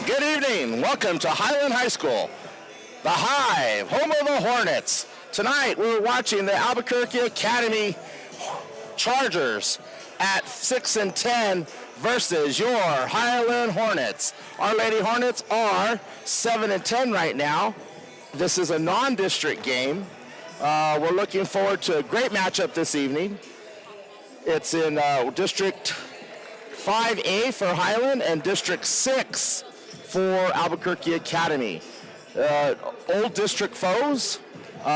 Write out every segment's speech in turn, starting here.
Good evening. Welcome to Highland High School, the Hive, home of the Hornets. Tonight we're watching the Albuquerque Academy Chargers at 6-10 versus your Highland Hornets. Our Lady Hornets are 7-10 right now. This is a non-district game. We're looking forward to a great matchup this evening. It's in District 5A for Highland and District 6 for Albuquerque Academy. Old district foes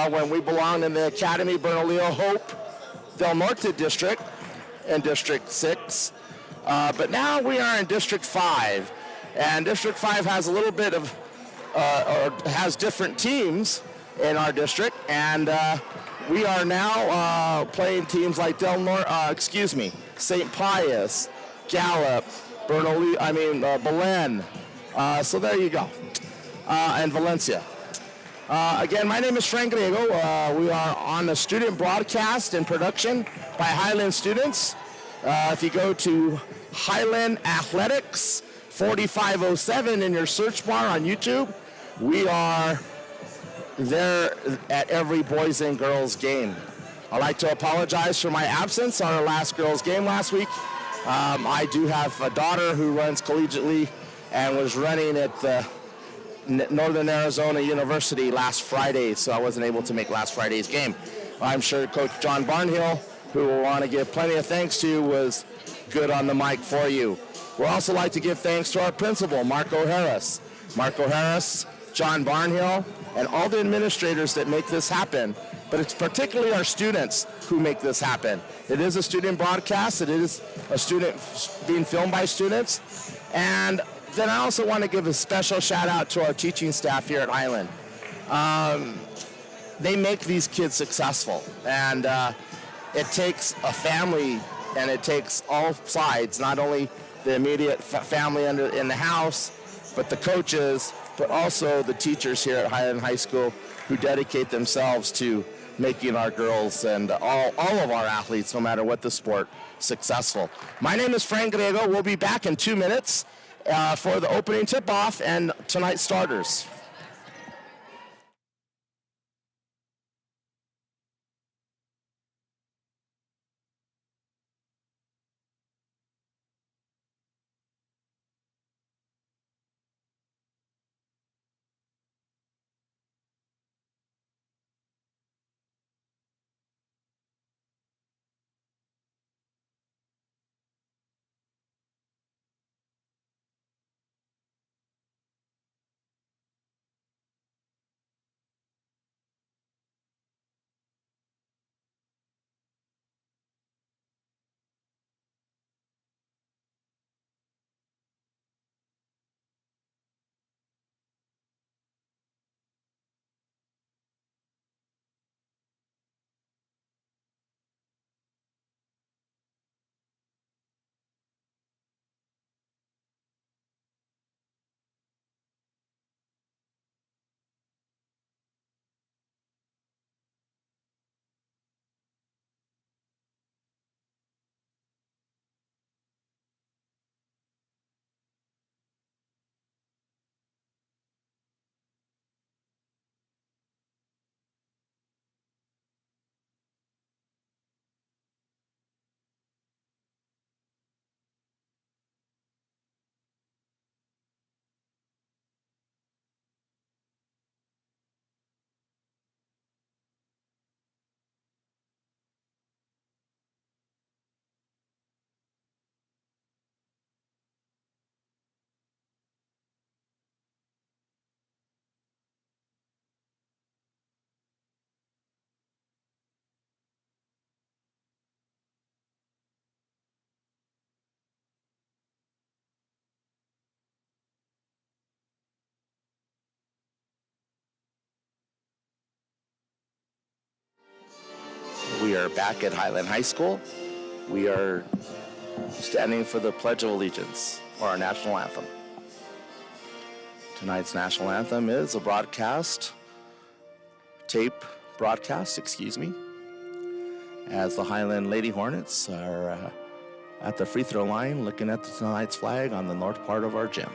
when we belonged in the Academy, Bernalillo, Hope, Del Norte District and District 6. But now we are in District 5. And District 5 has a little bit of, or has different teams in our district. And we are now playing teams like St. Pius, Gallup, Belen. So there you go. And Valencia. Again, my name is Frank Griego. We are on a student broadcast and production by Highland students. If you go to Highland Athletics 4507 in your search bar on YouTube, we are there at every boys and girls game. I'd like to apologize for my absence on our last girls game last week. I do have a daughter who runs collegiately and was running at the Northern Arizona University last Friday, so I wasn't able to make last Friday's game. I'm sure Coach John Barnhill, who we'll want to give plenty of thanks to, was good on the mic for you. We'd also like to give thanks to our principal, Marco Harris. Marco Harris, John Barnhill, and all the administrators that make this happen. But it's particularly our students who make this happen. It is a student broadcast. It is a student being filmed by students. And then I also want to give a special shout out to our teaching staff here at Highland. They make these kids successful. And it takes a family, and it takes all sides, not only the immediate family in the house, but the coaches, but also the teachers here at Highland High School who dedicate themselves to making our girls and all of our athletes, no matter what the sport, successful. My name is Frank Griego. We'll be back in 2 minutes for the opening tip-off and tonight's starters. We are back at Highland High School. We are standing for the Pledge of Allegiance, or our national anthem. Tonight's national anthem is a tape broadcast, as the Highland Lady Hornets are at the free throw line looking at tonight's flag on the north part of our gym.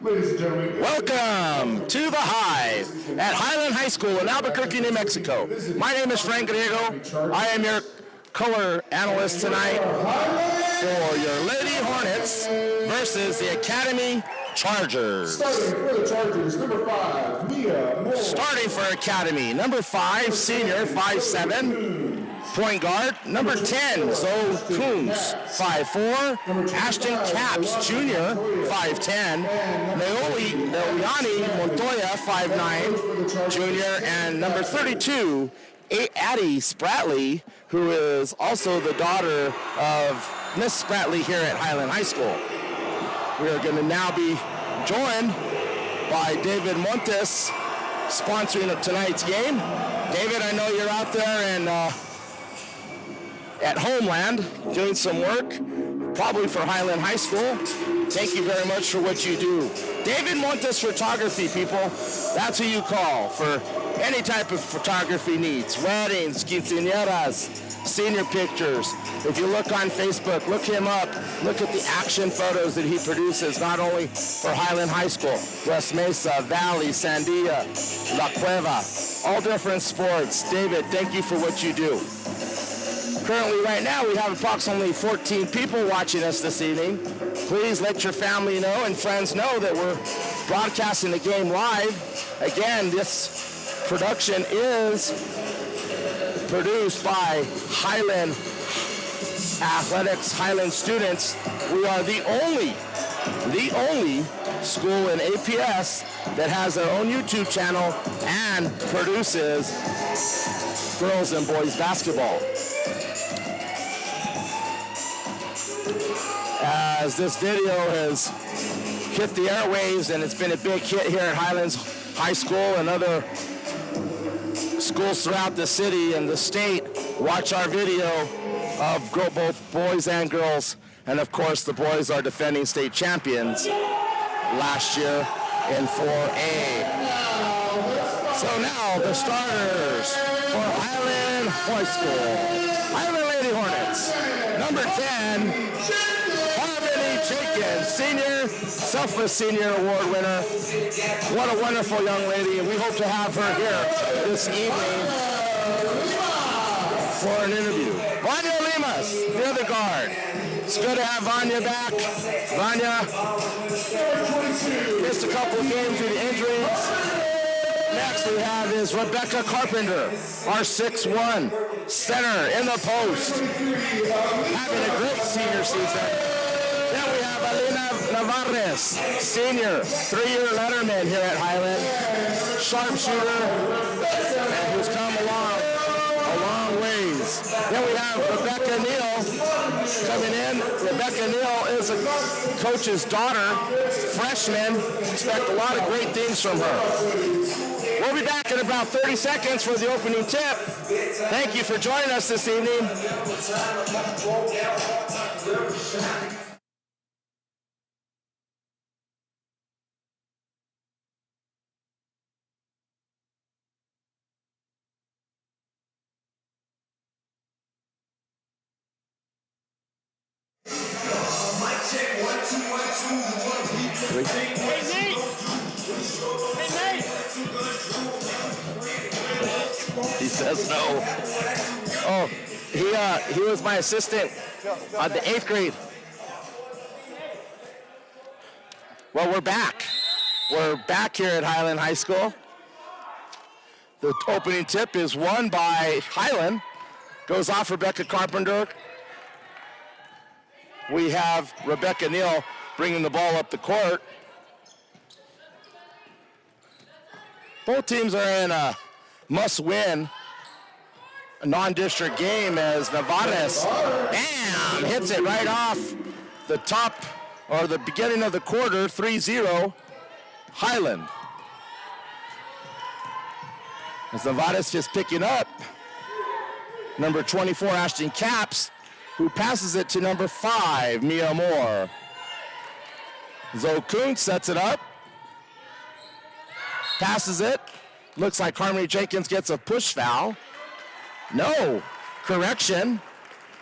Ladies and gentlemen, welcome to the Hive at Highland High School in Albuquerque, New Mexico. My name is Frank Griego. I am your color analyst tonight for your Lady Hornets versus the Academy Chargers. Starting for the Chargers, number 5, Mia Moore. Starting for Academy, number 5, senior, 5'7", point guard. Number 10, Zoe Coombs, 5'4". Ashton Capps, junior, 5'10". Leoani Montoya, 5'9", junior. And number 32, Addie Spratley, who is also the daughter of Miss Spratley here at Highland High School. We are going to now be joined by David Montes, sponsoring of tonight's game. David, I know you're out there and at Homeland doing some work, probably for Highland High School. Thank you very much for what you do. David Montes Photography, people. That's who you call for any type of photography needs. Weddings, quinceañeras, senior pictures. If you look on Facebook, look him up. Look at the action photos that he produces, not only for Highland High School, West Mesa, Valley, Sandia, La Cueva, all different sports. David, thank you for what you do. Currently, right now, we have approximately 14 people watching us this evening. Please let your family know and friends know that we're broadcasting the game live. Again, this production is produced by Highland Athletics, Highland students. We are the only school in APS that has their own YouTube channel and produces girls and boys basketball. As this video has hit the airwaves and it's been a big hit here at Highlands High School and other schools throughout the city and the state, watch our video of both boys and girls. And of course, the boys are defending state champions last year in 4A. So now the starters for Highland High School. Highland Lady Hornets, number 10, Jenkins, senior, Selfless Senior Award winner. What a wonderful young lady, and we hope to have her here this evening for an interview. Vanya Limas, the other guard. It's good to have Vanya back. Vanya missed a couple of games due to injuries. Next we have is Rebecca Carpenter, our 6'1" center in the post, having a great senior season. Then we have Alina Navarez, senior, 3-year letterman here at Highland, sharpshooter, and who's come a long ways. Then we have Rebecca Neal coming in. Rebecca Neal is a coach's daughter, freshman. Expect a lot of great things from her. We'll be back in about 30 seconds for the opening tip. Thank you for joining us this evening. He says no. Oh, he was my assistant on the 8th grade. Well, we're back. We're back here at Highland High School. The opening tip is won by Highland. Goes off Rebecca Carpenter. We have Rebecca Neal bringing the ball up the court. Both teams are in a must-win non-district game as Navarez, bam, hits it right off the top or the beginning of the quarter, 3-0, Highland. As Navarez just picking up, number 24, Ashton Capps, who passes it to number 5, Mia Moore. Zoe Kuntz sets it up, passes it. Looks like Harmony Jenkins gets a push foul. No, correction.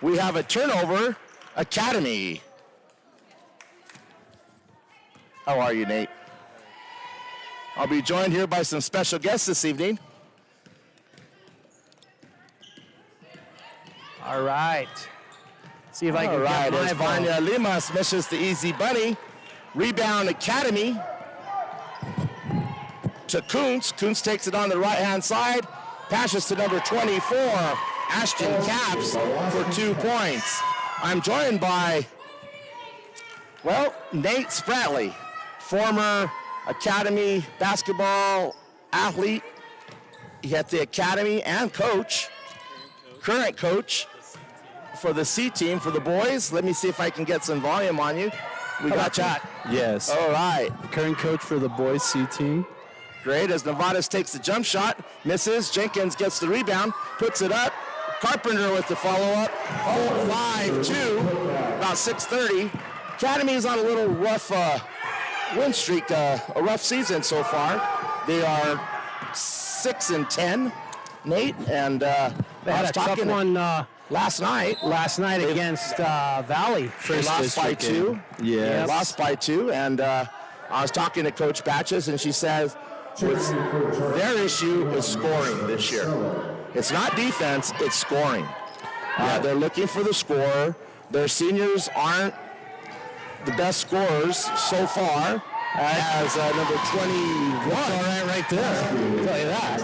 We have a turnover, Academy. How are you, Nate? I'll be joined here by some special guests this evening. All right. See if I can All right, get my as ball. Vanya Lima smashes the easy bunny. Rebound Academy to Kuntz. Kuntz takes it on the right-hand side. Passes to number 24, Ashton Capps, for 2 points. I'm joined by, well, Nate Spratley, former Academy basketball athlete. He at the Academy and coach, current coach for the C team for the boys. Let me see if I can get some volume on you. We got chat. Yes. All right. Current coach for the boys C team. Great, as Novatus takes the jump shot, misses. Jenkins gets the rebound, puts it up. Carpenter with the follow-up. 5-2, about 6:30. Academy is on a little rough win streak, a rough season so far. They are 6-10, Nate, and They I had was a tough talking one last night. Against Valley. They lost by 2. Yeah. Lost by 2, and I was talking to Coach Batches, and she says their issue is scoring this year. It's not defense, it's scoring. They're looking for the score. Their seniors aren't the best scorers so far, as number 21. Right there. I'll tell you that.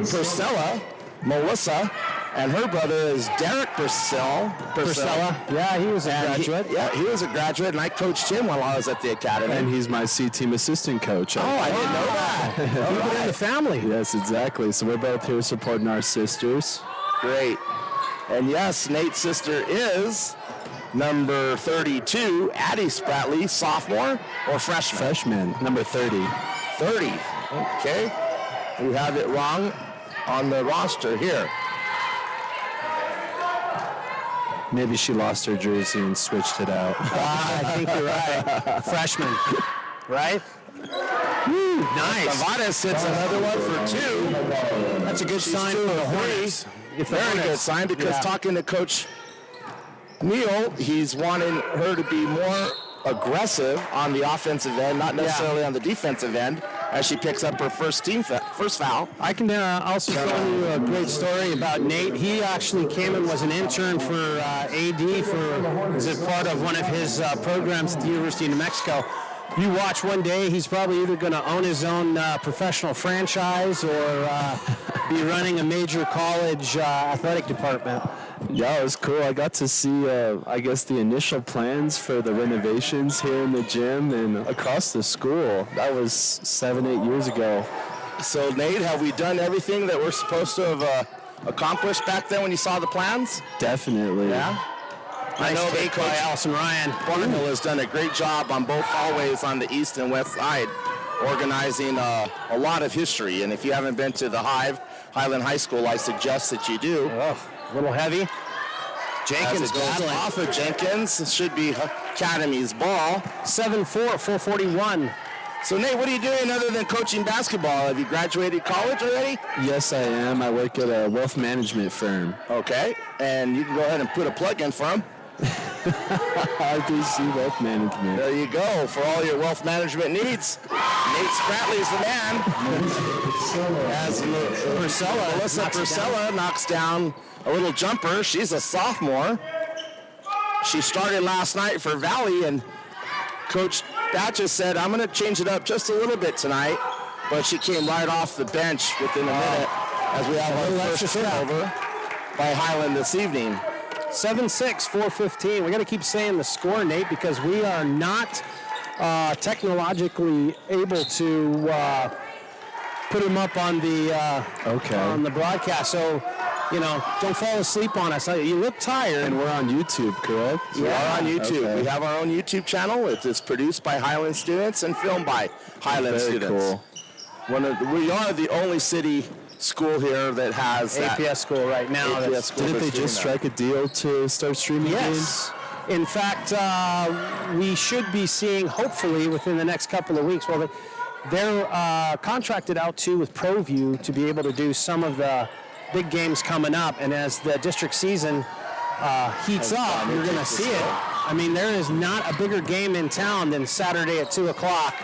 Purcella, Melissa, and her brother is Derek Purcell. Yeah, he was a graduate. He was a graduate, and I coached him while I was at the academy. And he's my C team assistant coach. Oh, I didn't know that. Keep it in the family. Yes, exactly. So we're both here supporting our sisters. Great. And yes, Nate's sister is number 32, Addie Spratley, sophomore or freshman? Freshman, number 30. 30. Okay. We have it wrong on the roster here. Maybe she lost her jersey and switched it out. I think you're right. Freshman, right? Woo, nice. Novatus hits another one for 2. That's a good sign for the Hornets. Very good sign, because talking to Coach Neal, he's wanting her to be more aggressive on the offensive end, not necessarily on the defensive end, as she picks up her first foul. I can also tell you a great story about Nate. He actually came and was an intern for AD as a part of one of his programs at the University of New Mexico. You watch one day, he's probably either going to own his own professional franchise or be running a major college athletic department. Yeah, it was cool. I got to see, I guess, the initial plans for the renovations here in the gym and across the school. That was 7-8 years ago. So, Nate, have we done everything that we're supposed to have accomplished back then when you saw the plans? Definitely. Yeah? I know that Coach Allison Ryan Barnhill has done a great job on both hallways on the east and west side, organizing a lot of history. And if you haven't been to the Highland High School, I suggest that you do. Oh, a little heavy. Jenkins As it goes battling. off of Jenkins. It should be Academy's ball. 7-4, 441. So, Nate, what are you doing other than coaching basketball? Have you graduated college already? Yes, I am. I work at a wealth management firm. Okay. And you can go ahead and put a plug in for them. RBC Wealth Management. There you go. For all your wealth management needs, Nate Spratley is the man. As Melissa Purcella knocks down a little jumper. She's a sophomore. She started last night for Valley, and Coach Batches said, I'm going to change it up just a little bit tonight. But she came right off the bench within a minute as we have our first turnover by Highland this evening. 7-6, 415. We got to keep saying the score, Nate, because we are not technologically able to put them up on the on the broadcast. So, don't fall asleep on us. You look tired. And we're on YouTube, correct? We are on YouTube. Okay. We have our own YouTube channel. It is produced by Highland students and filmed by Highland Very students. cool. We are the only city school here that has APS school right now. APS school. Didn't they just strike a deal to start streaming Yes. In fact, we should be seeing, hopefully, within the next couple of weeks, well, they're contracted out with ProView to be able to do some of the big games coming up. And as the district season heats up, you're going to see it. I mean, there is not a bigger game in town than Saturday at 2 o'clock.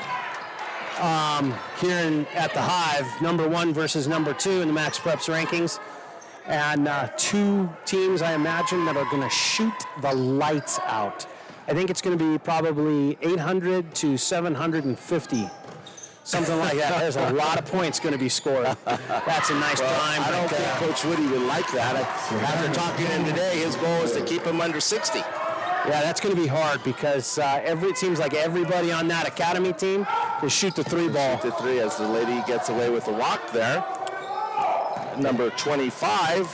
here at the Hive, number 1 versus number 2 in the Max Preps rankings. And 2 teams, I imagine, that are going to shoot the lights out. I think it's going to be probably 800 to 750. Something like that. There's a lot of points going to be scored. That's a nice time. I don't think Coach Woody would like that. After talking to him today, his goal is to keep him under 60. Yeah, that's going to be hard because it seems like everybody on that academy team is shoot the 3 ball. Shoot the 3 as the lady gets away with the walk there. Number 25,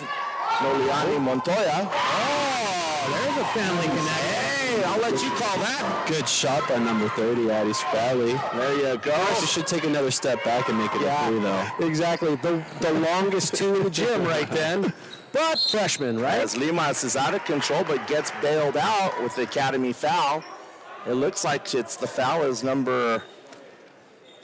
Noliani Montoya. Oh, there's a family connection. Hey, I'll let you call that. Good shot by number 30, Addie Spradley. There you go. She should take another step back and make it a 3, though. Exactly. The longest 2 in the gym right then. But freshman, right? As Limas is out of control but gets bailed out with the academy foul. It looks like it's the foul is number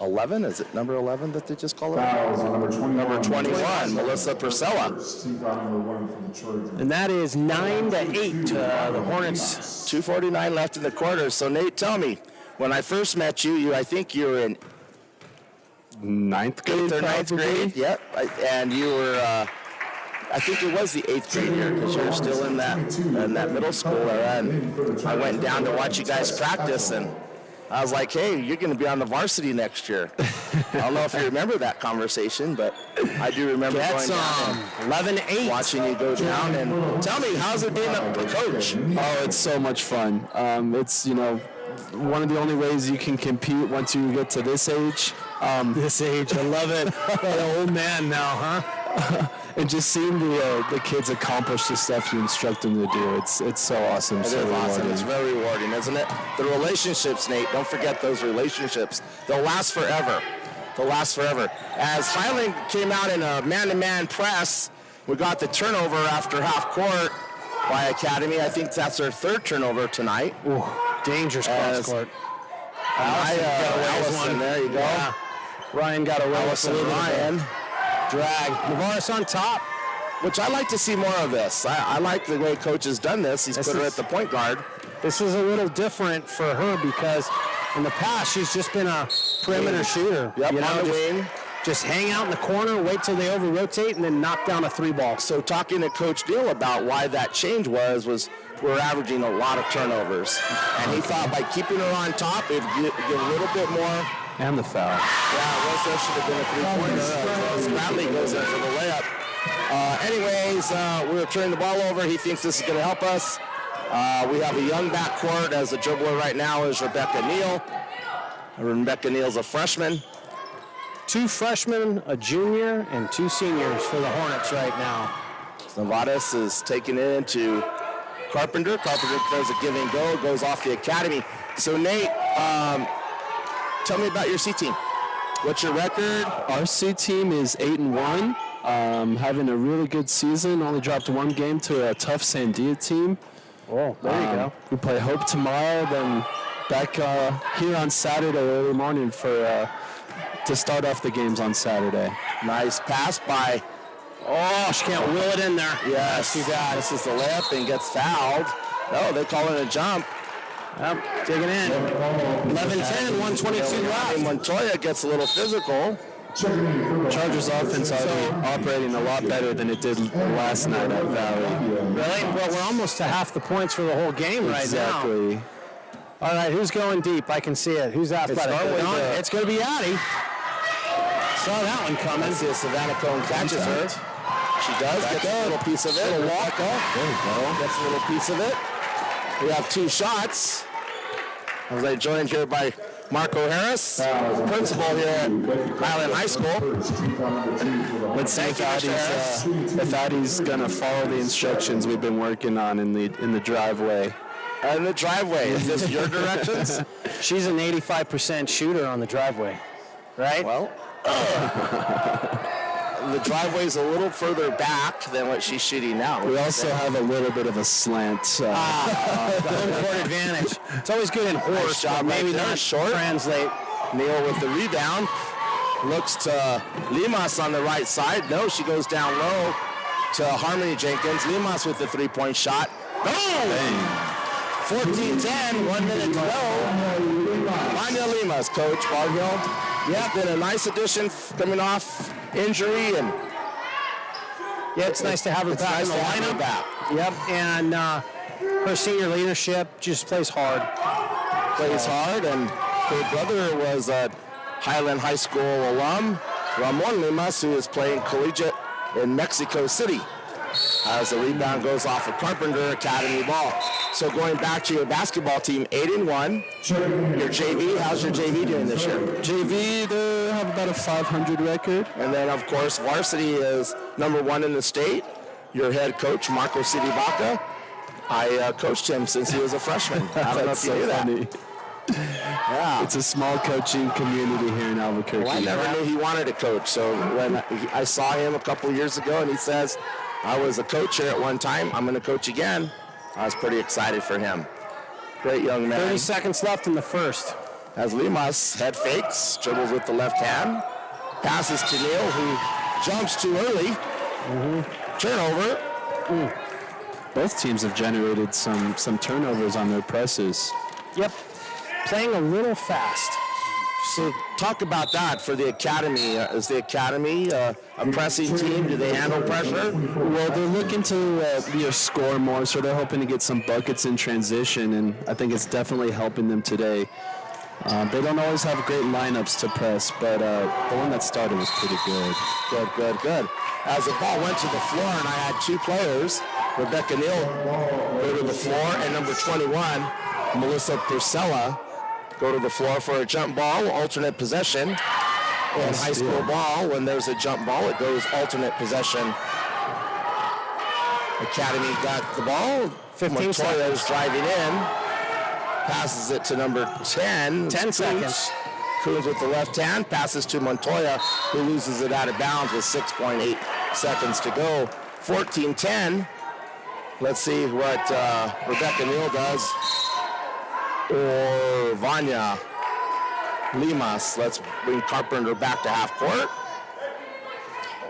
11. Is it number 11 that they just call it? Fouls on number 21. Number 21, Melissa Purcella. Team foul number 1 from the Trojans. And that is 9-8. The Hornets. 2:49 left in the quarter. So Nate, tell me, when I first met you, I think you were in 9th grade, 8th or 9th grade. Yep. And you were, I think it was the 8th grade year because you were still in that middle school era. And I went down to watch you guys practice, and I was like, hey, you're going to be on the varsity next year. I don't know if you remember that conversation, but I do remember going down and 11-8. watching you go down. And tell me, how's it being a coach? Oh, it's so much fun. It's, one of the only ways you can compete once you get to this age. This age, I love it. An old man now, huh? And just seeing the kids accomplish the stuff you instruct them to do, it's so awesome. It so is awesome. rewarding. It's very rewarding, isn't it? The relationships, Nate, don't forget those relationships. They'll last forever. They'll last forever. As Highland came out in a man-to-man press, we got the turnover after half court by Academy. I think that's their 3rd turnover tonight. Ooh, dangerous cross court. Allison, there you go. Yeah. Ryan got away with Allison Ryan. Drag. Navarez on top. Which I like to see more of this. I like the way Coach has done this. He's put her at the point guard. This is a little different for her because in the past she's just been a perimeter shooter. Yep, on the wing. Just hang out in the corner, wait till they over-rotate, and then knock down a 3 ball. So talking to Coach Deal about why that change was we're averaging a lot of turnovers. And he thought by keeping her on top, it'd give a little bit more. And the foul. Yeah, well, there should have been a 3-pointer. Bradley goes in for the layup. Anyways, we're turning the ball over. He thinks this is going to help us. We have a young backcourt as the dribbler right now is Rebecca Neal. Rebecca Neal's a freshman. 2 freshmen, a junior, and 2 seniors for the Hornets right now. Novatus is taking it into Carpenter. Carpenter does a give and go, goes off the academy. So Nate, tell me about your C team. What's your record? Our C team is 8-1, having a really good season. Only dropped 1 game to a tough Sandia team. Oh, there you go. We play Hope tomorrow, then back here on Saturday early morning to start off the games on Saturday. Nice pass by. Oh, she can't will it in there. Yes, you got. This is the layup and gets fouled. No, they call it a jump. Yep, digging in. 11-10, 122 left. Montoya gets a little physical. Chargers offense operating a lot better than it did last night at Valley. Really? Well, we're almost to half the points for the whole game right now. Exactly. All right, who's going deep? I can see it. Who's athletic? It's going to be Addie. Saw that one coming. See if Savannah Cohn catches her. She does. Gets a little piece of it. Little walk up. There you go. Gets a little piece of it. We have 2 shots. As I joined here by Marco Harris, principal here at Highland High School. Let's see if Addie's going to follow the instructions we've been working on in the driveway. In the driveway. Is this your directions? She's an 85% shooter on the driveway, right? Well, the driveway's a little further back than what she's shooting now. We also have a little bit of a slant. The home court advantage. It's always good in horse, job maybe right there. not Short. translate. Neal with the rebound. Looks to Limas on the right side. No, she goes down low to Harmony Jenkins. Limas with the 3-point shot. Boom! 14-10, 1 minute to go. Vanya Limas, Coach Bargill. Yeah, been a nice addition coming off injury, and it's nice to have her back in the lineup. Yep, and her senior leadership just plays hard. And her brother was a Highland High School alum, Ramon Limas, who is playing collegiate in Mexico City. As the rebound goes off of Carpenter Academy ball. So going back to your basketball team, 8-1. Your JV, how's your JV doing this year? JV, they have about a 500 record. And then, of course, Varsity is number 1 in the state. Your head coach, Marco Sidibaca. I coached him since he was a freshman. I don't know if you knew that. Yeah. It's a small coaching community here in Albuquerque. Well, I never knew he wanted to coach. So when I saw him a couple years ago and he says, I was a coach here at one time, I'm going to coach again, I was pretty excited for him. Great young man. 30 seconds left in the first. As Limas head fakes, dribbles with the left hand, passes to Neil, who jumps too early. Turnover. Both teams have generated some turnovers on their presses. Yep. Playing a little fast. So talk about that for the academy. Is the academy a pressing team? Do they handle pressure? Well, they're looking to score more, so they're hoping to get some buckets in transition, and I think it's definitely helping them today. They don't always have great lineups to press, but the one that started was pretty good. Good. As the ball went to the floor, and I had 2 players, Rebecca Neal go to the floor, and number 21, Melissa Purcella, go to the floor for a jump ball, alternate possession. In high school ball, when there's a jump ball, it goes alternate possession. Academy got the ball. 15 Montoya's driving in. Passes it to number 10. 10 seconds. Coons with the left hand. Passes to Montoya, who loses it out of bounds with 6.8 seconds to go. 14-10. Let's see what Rebecca Neal does. Or Vanya Limas. Let's bring Carpenter back to half court.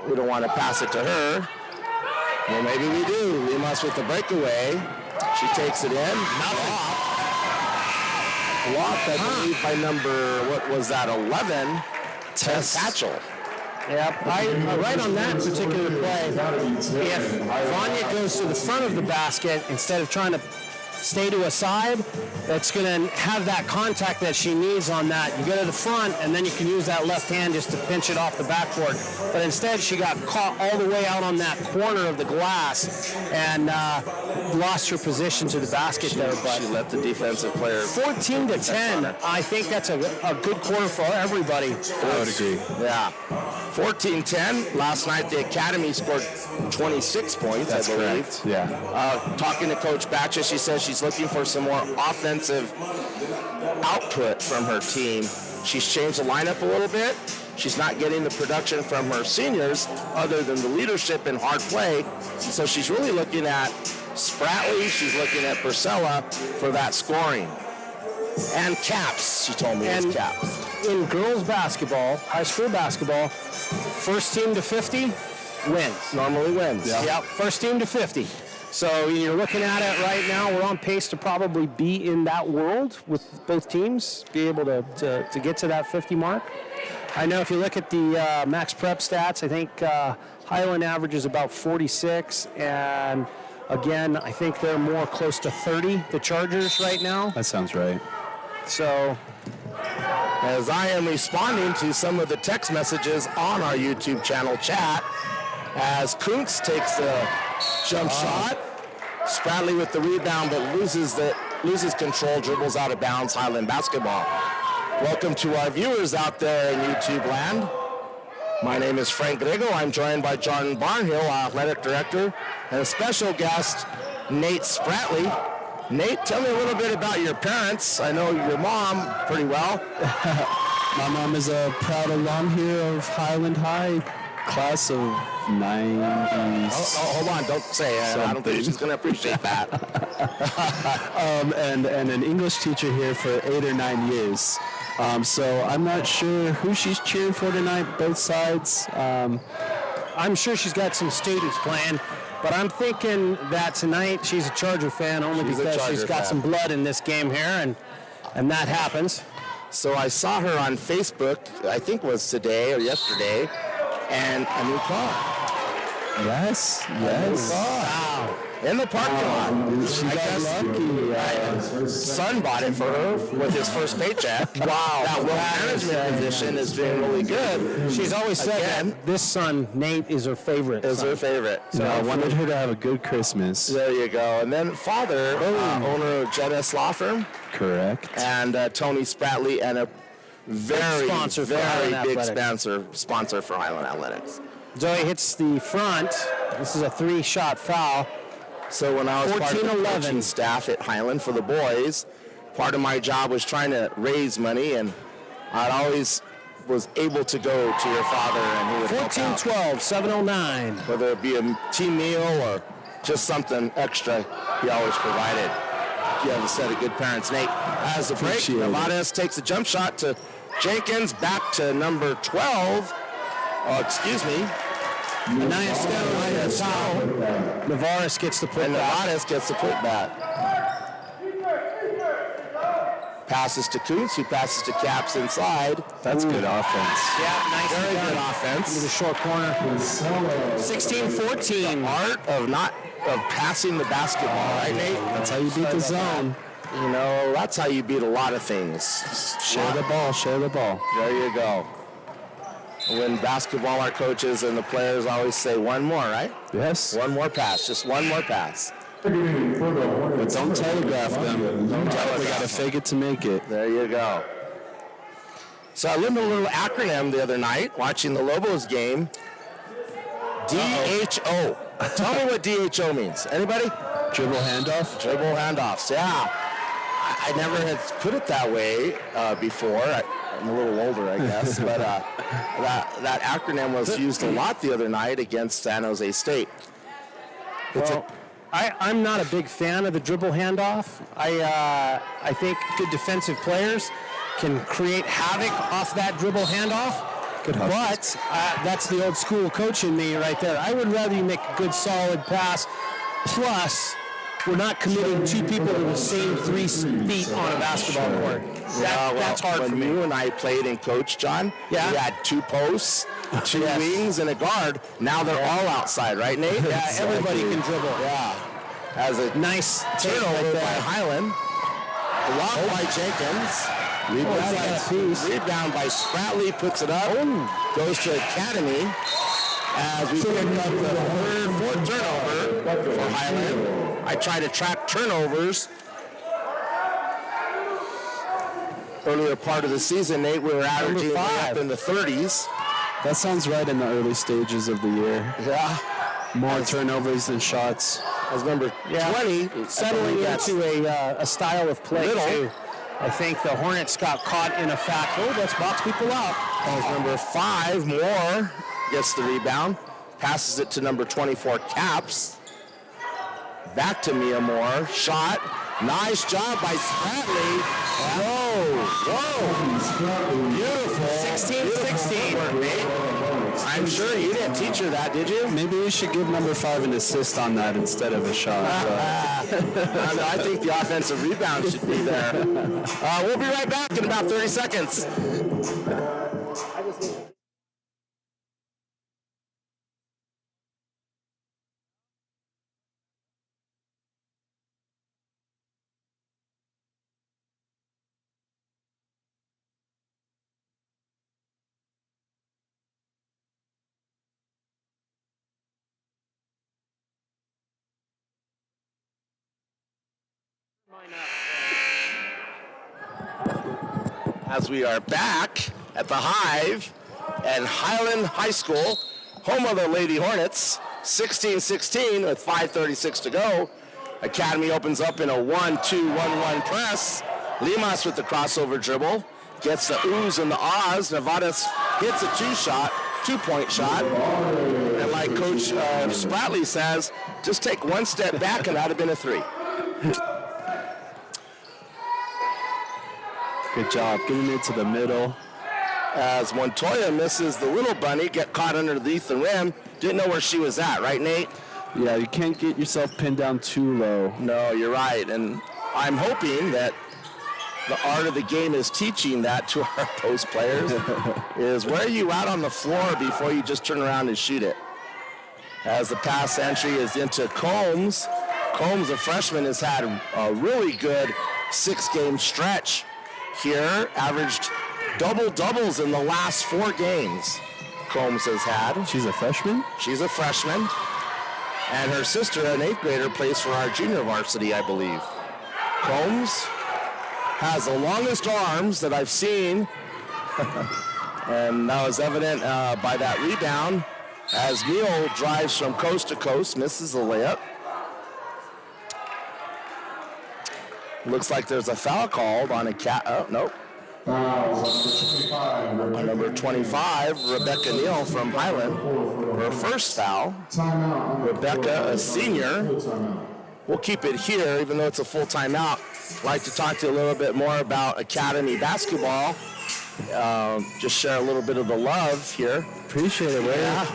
We don't want to pass it to her. Well, maybe we do. Limas with the breakaway. She takes it in. Blocked, I believe, by number, what was that, 11? Tess Satchel. Yep, right on that particular play, if Vanya goes to the front of the basket instead of trying to stay to a side, that's going to have that contact that she needs on that. You go to the front, and then you can use that left hand just to pinch it off the backboard. But instead, she got caught all the way out on that corner of the glass and lost her position to the basket there. But she let the defensive player. 14-10. I think that's a good quarter for everybody. I would agree. Yeah. 14-10. Last night, the Academy scored 26 points, That's I believe. correct. Yeah. Talking to Coach Batcha, she says she's looking for some more offensive output from her team. She's changed the lineup a little bit. She's not getting the production from her seniors other than the leadership and hard play. So she's really looking at Spratley. She's looking at Purcella for that scoring. And caps, she told me, it's caps. In girls basketball, high school basketball, first team to 50 wins. Normally wins. Yep, first team to 50. So you're looking at it right now, we're on pace to probably be in that world with both teams, be able to get to that 50 mark. I know if you look at the max prep stats, I think Highland averages about 46, and again, I think they're more close to 30, the Chargers right now. That sounds right. So as I am responding to some of the text messages on our YouTube channel chat, as Kuntz takes the jump shot, Spratley with the rebound, but loses control, dribbles out of bounds. Highland basketball. Welcome to our viewers out there in YouTube land. My name is Frank Grego. I'm joined by John Barnhill, athletic director, and a special guest, Nate Spratley. Nate, tell me a little bit about your parents. I know your mom pretty well. My mom is a proud alum here of Highland High, class of 90s. Hold on, don't say it. I don't think she's going to appreciate that. And an English teacher here for 8 or 9 years. So I'm not sure who she's cheering for tonight, both sides. I'm sure she's got some students playing, but I'm thinking that tonight she's a Charger fan only because she's got some blood in this game here, and that happens. So I saw her on Facebook, I think it was today or yesterday, and a new car. Yes. Wow. In the parking lot. She got lucky. Son bought it for her with his first paycheck. Wow. That wealth management position is doing really good. She's always said that this son, Nate, is her favorite. Her favorite. So I wanted her to have a good Christmas. There you go. And then father, owner of Jettis Law Firm. Correct. And Tony Spratley, and a very big sponsor for Highland Athletics. Zoe hits the front. This is a 3-shot foul. So when I was part of the 14-11. coaching staff at Highland for the boys, part of my job was trying to raise money, and I always was able to go to your father, and he would help out. 14-12, 7:09. Whether it be a team meal or just something extra, he always provided. You have a set of good parents. Nate has a break. Appreciate it. Nevades takes a jump shot to Jenkins, back to number 12. Excuse me. Anaya Stone. Navarez gets the And putback. Nevades gets the putback. Passes to Kuntz, who passes to Caps inside. That's good offense. Yeah, nice. Very done. good Into offense. the short corner. 16-14. Art of passing the basketball, right, Nate? That's how you beat the zone. You know, that's how you beat a lot of things. Share the ball. There you go. When basketball, our coaches and the players always say one more, right? Yes. One more pass, just one more pass. But don't telegraph them. We got to fake it to make it. There you go. So I learned a little acronym the other night watching the Lobos game. DHO. Tell me what DHO means. Anybody? Dribble handoff. Dribble handoffs. Yeah. I never had put it that way before. I'm a little older, I guess, but that acronym was used a lot the other night against San Jose State. I'm not a big fan of the dribble handoff. I think good defensive players can create havoc off that dribble handoff. But that's the old school coach in me right there. I would rather you make a good solid pass. Plus, we're not committing two people to the same 3 feet on a basketball court. That's hard for me. When you and I played and coached, John, we had 2 posts, 2 wings, and a guard. Now they're all outside, right, Nate? Yeah, everybody can dribble. Yeah. As a Nice turnover by Highland. A lob by Jenkins. Rebound by Spratley, puts it up. Goes to Academy. As we pick up the fourth turnover for Highland. I try to track turnovers. Earlier part of the season, Nate, we were averaging up in the 30s. That sounds right in the early stages of the year. Yeah. More turnovers than shots. As number 20, Settling into a style of play, too. I think the Hornets got caught in a fact. Oh, let's box people out. As number 5, Moore, gets the rebound. Passes it to number 24, Caps. Back to Mia Moore. Shot. Nice job by Spratley. Whoa. Beautiful. 16-16. I'm sure you didn't teach her that, did you? Maybe we should give number 5 an assist on that instead of a shot. I think the offensive rebound should be there. We'll be right back in about 30 seconds. As we are back at the Hive and Highland High School, home of the Lady Hornets, 16-16 with 5:36 to go. Academy opens up in a 1-2-1-1 press. Limas with the crossover dribble, gets the oohs and the ahs. Nevades hits a 2-point shot. And like Coach Spratley says, just take one step back and that would have been a 3. Good job getting it to the middle. As Montoya misses the little bunny, get caught underneath the rim. Didn't know where she was at, right, Nate? Yeah, you can't get yourself pinned down too low. No, you're right. And I'm hoping that the art of the game is teaching that to our post players is where are you out on the floor before you just turn around and shoot it. As the pass entry is into Combs. Combs, a freshman, has had a really good 6-game stretch here. Averaged double-doubles in the last 4 games Combs has had. She's a freshman? She's a freshman. And her sister, an 8th grader, plays for our junior varsity, I believe. Combs has the longest arms that I've seen. And that was evident by that rebound as Neal drives from coast to coast, misses the layup. Looks like there's a foul called on a nope. Number 25, Rebecca Neal from Highland. Her first foul. Rebecca, a senior. We'll keep it here, even though it's a full timeout. I'd like to talk to you a little bit more about Academy basketball. Just share a little bit of the love here. Appreciate it.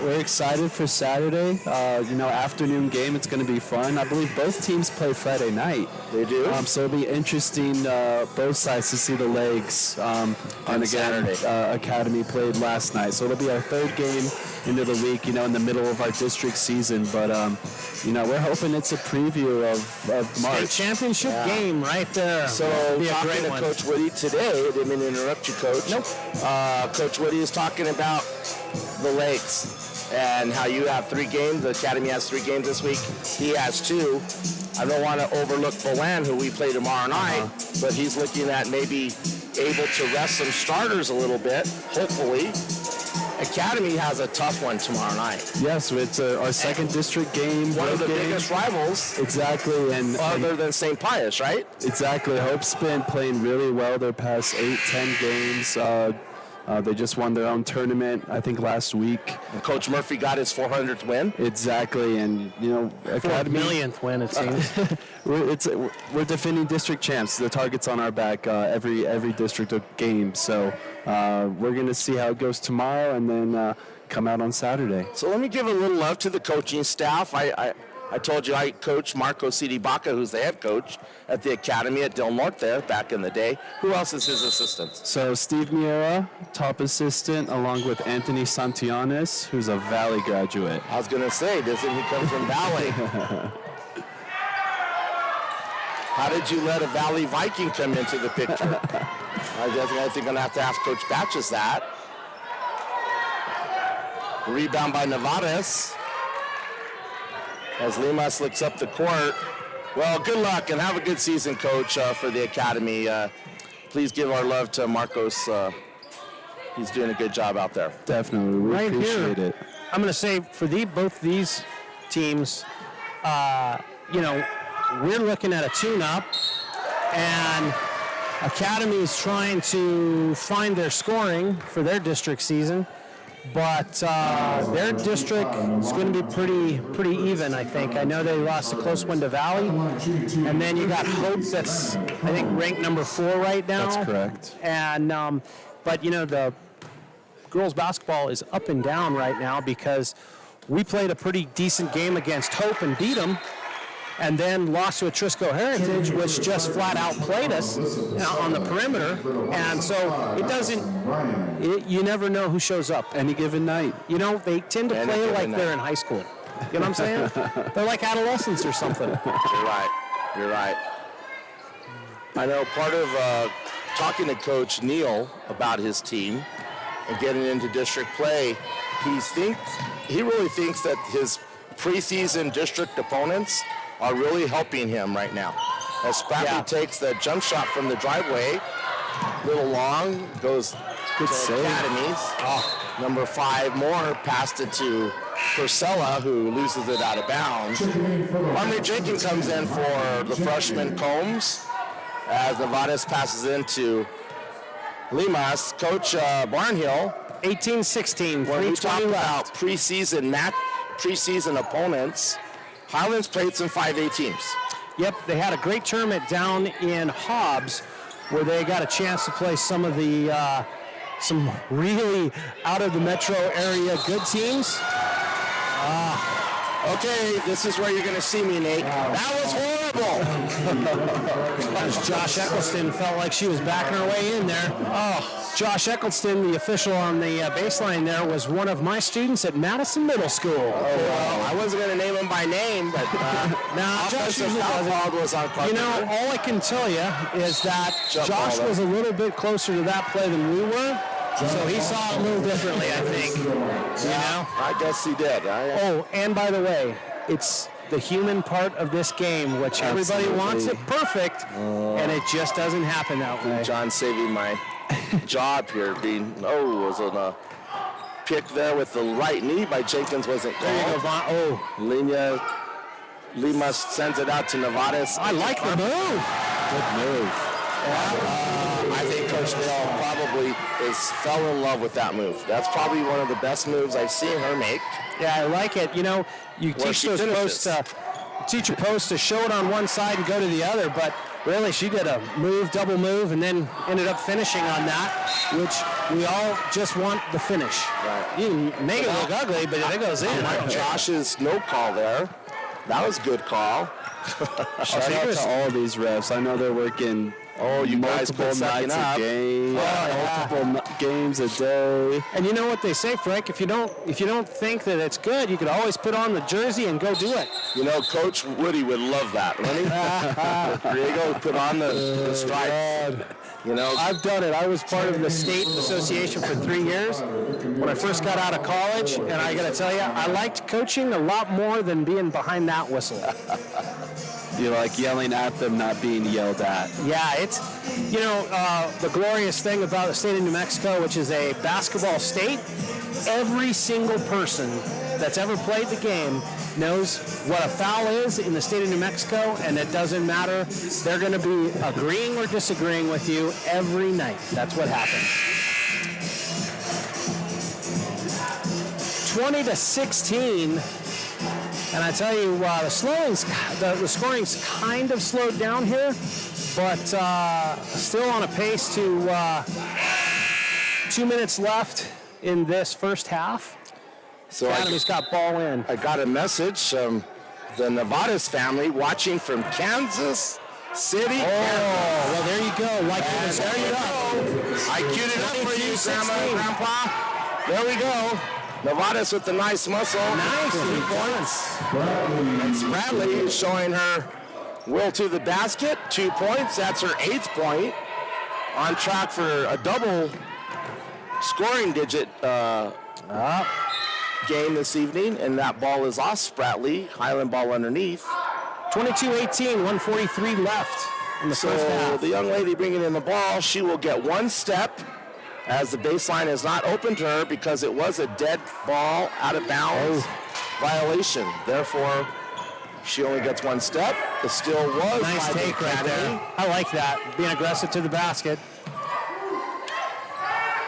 We're excited for Saturday. Afternoon game. It's going to be fun. I believe both teams play Friday night. They do. So it'll be interesting, both sides, to see the legs. And again, Saturday. Academy played last night, so it'll be our 3rd game into the week. In the middle of our district season. But we're hoping it's a preview of March. State championship game right there. So be a talking great to one. Coach Woody today, I didn't mean to interrupt you, Coach. Nope. Coach Woody is talking about the Lakes and how you have 3 games. The Academy has 3 games this week. He has 2. I don't want to overlook Bolan, who we play tomorrow night, but he's looking at maybe able to rest some starters a little bit, hopefully. Academy has a tough one tomorrow night. Yes, it's our 2nd district game. One of the game. biggest rivals. Exactly. And other than St. Pius, right? Exactly. Hope's been playing really well their past 8-10 games. They just won their own tournament, I think, last week. And Coach Murphy got his 400th win. Exactly, and Academy, 4 millionth win, it seems. we're defending district champs. The target's on our back every district game. So we're going to see how it goes tomorrow, and then come out on Saturday. So let me give a little love to the coaching staff. I told you I coached Marco Baca, who's the head coach at the Academy at Del Norte there back in the day. Who else is his assistants? So Steve Miera, top assistant, along with Anthony Santillanes, who's a Valley graduate. I was going to say, doesn't he come from Valley? How did you let a Valley Viking come into the picture? I think I'm going to have to ask Coach Batches that. Rebound by Nevares. As Limas looks up the court. Well, good luck and have a good season, Coach, for the Academy. Please give our love to Marcos. He's doing a good job out there. Definitely. We Right appreciate here, it. I'm going to say for both these teams, we're looking at a tune-up, and Academy is trying to find their scoring for their district season. But their district is going to be pretty even, I think. I know they lost a close one to Valley, and then you got Hope that's, I think, ranked number 4 right now. That's correct. And but the girls basketball is up and down right now because we played a pretty decent game against Hope and beat them, and then lost to Atrisco Heritage, which just flat out played us on the perimeter. And so it doesn't, you never know who shows up. Any given night. They tend to play like they're in high school. You know what I'm saying? They're like adolescents or something. You're right. I know part of talking to Coach Neal about his team and getting into district play, he really thinks that his preseason district opponents are really helping him right now. As Spratley takes the jump shot from the driveway, little long, goes Good to save. Academies. Number 5 more passed it to Purcella, who loses it out of bounds. Armory Jenkins comes in for the freshman Combs as Nevares passes into Limas. Coach Barnhill, 18-16, when we talk 3:20 about left. preseason opponents, Highlands played some 5A teams. Yep, they had a great tournament down in Hobbs where they got a chance to play some of the some really out of the metro area good teams. Okay, this is where you're going to see me, Nate. That was horrible. As Josh Eccleston felt like she was backing her way in there. Oh, Josh Eccleston, the official on the baseline there, was one of my students at Madison Middle School. Well, I wasn't going to name him by name, but Josh offensive foul call was on Carpenter. You know, all I can tell you is that Jump Josh ball, was a little bit closer to that play than we were, so he saw it a little differently, I think. You know? I guess he did. Oh, and by the way, it's the human part of this game, which everybody wants it perfect, and it just doesn't happen that way. John saving my job here. Was on a pick there with the right knee by Jenkins wasn't called. There you go, Vaughn. Lima sends it out to Nevadas. I like the move. Good move. I think Coach Dale probably fell in love with that move. That's probably one of the best moves I've seen her make. Yeah, I like it. You know, you Where teach she those finishes. teach a post to show it on one side and go to the other, but really she did a move, double move, and then ended up finishing on that, which we all just want the finish. Right. You can make it look ugly, but it goes in. Josh's no call there. That was a good call. Shout out to all of these refs. I know they're working You guys multiple been sucking nights up. a game, multiple games a day. And you know what they say, Frank? If you don't think that it's good, you could always put on the jersey and go do it. You know, Coach Woody would love that, wouldn't he? Diego put on the stripes. You know, I've done it. I was part of the state association for 3 years when I first got out of college, and I got to tell you, I liked coaching a lot more than being behind that whistle. You're like yelling at them, not being yelled at. Yeah, it's, you know, the glorious thing about the state of New Mexico, which is a basketball state, every single person that's ever played the game knows what a foul is in the state of New Mexico, and it doesn't matter. They're going to be agreeing or disagreeing with you every night. That's what happens. 20-16. And I tell you, the scoring's kind of slowed down here, but still on a pace to 2 minutes left in this first half. so Academy's got ball in. I got a message from the Nevadas family watching from Kansas City. Oh, well, there you go. Like it was There you go. I queued it up for you, 22-16. Grandma and Grandpa. There we go. Nevadas with the nice muscle. Nice. 3 points. And Spradley is showing her will to the basket. 2 points. That's her 8th point. On track for a double scoring digit game this evening. And that ball is off Spradley. Highland ball underneath. 22-18, 143 left in the first So half. the young lady bringing in the ball, she will get 1 step as the baseline is not open to her because it was a dead ball out of bounds violation. Therefore, she only gets 1 step. The steal was Nice by the take right there. Academy. I like that. Being aggressive to the basket.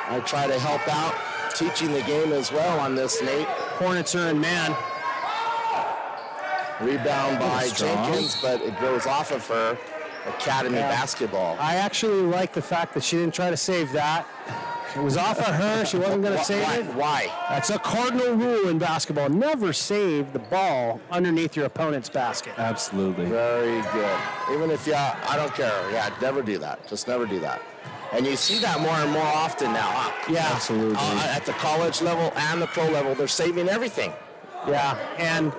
I try to help out teaching the game as well on this, Nate. Hornets are in man. Rebound by strong. Jenkins, but it goes off of her. Academy basketball. I actually like the fact that she didn't try to save that. It was off of her. She wasn't going to save it. Why? That's a cardinal rule in basketball. Never save the ball underneath your opponent's basket. Absolutely. Very good. Even if I don't care. Yeah, never do that. Just never do that. And you see that more and more often now. Yeah. Absolutely. At the college level and the pro level, they're saving everything. Yeah, and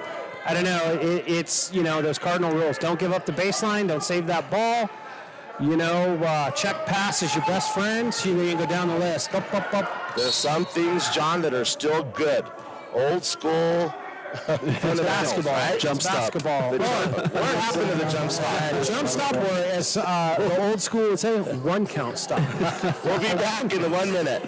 I don't know, it's, you know, those cardinal rules. Don't give up the baseline. Don't save that ball. You know, check pass is your best friend. So you can go down the list. Up, up, up. There's some things, John, that are still good. Old school It's basketball. right? Jump It's stop. basketball. What happened to the jump stop? Jump stop, or as the old school would say, 1 count stop. We'll be back in 1 minute.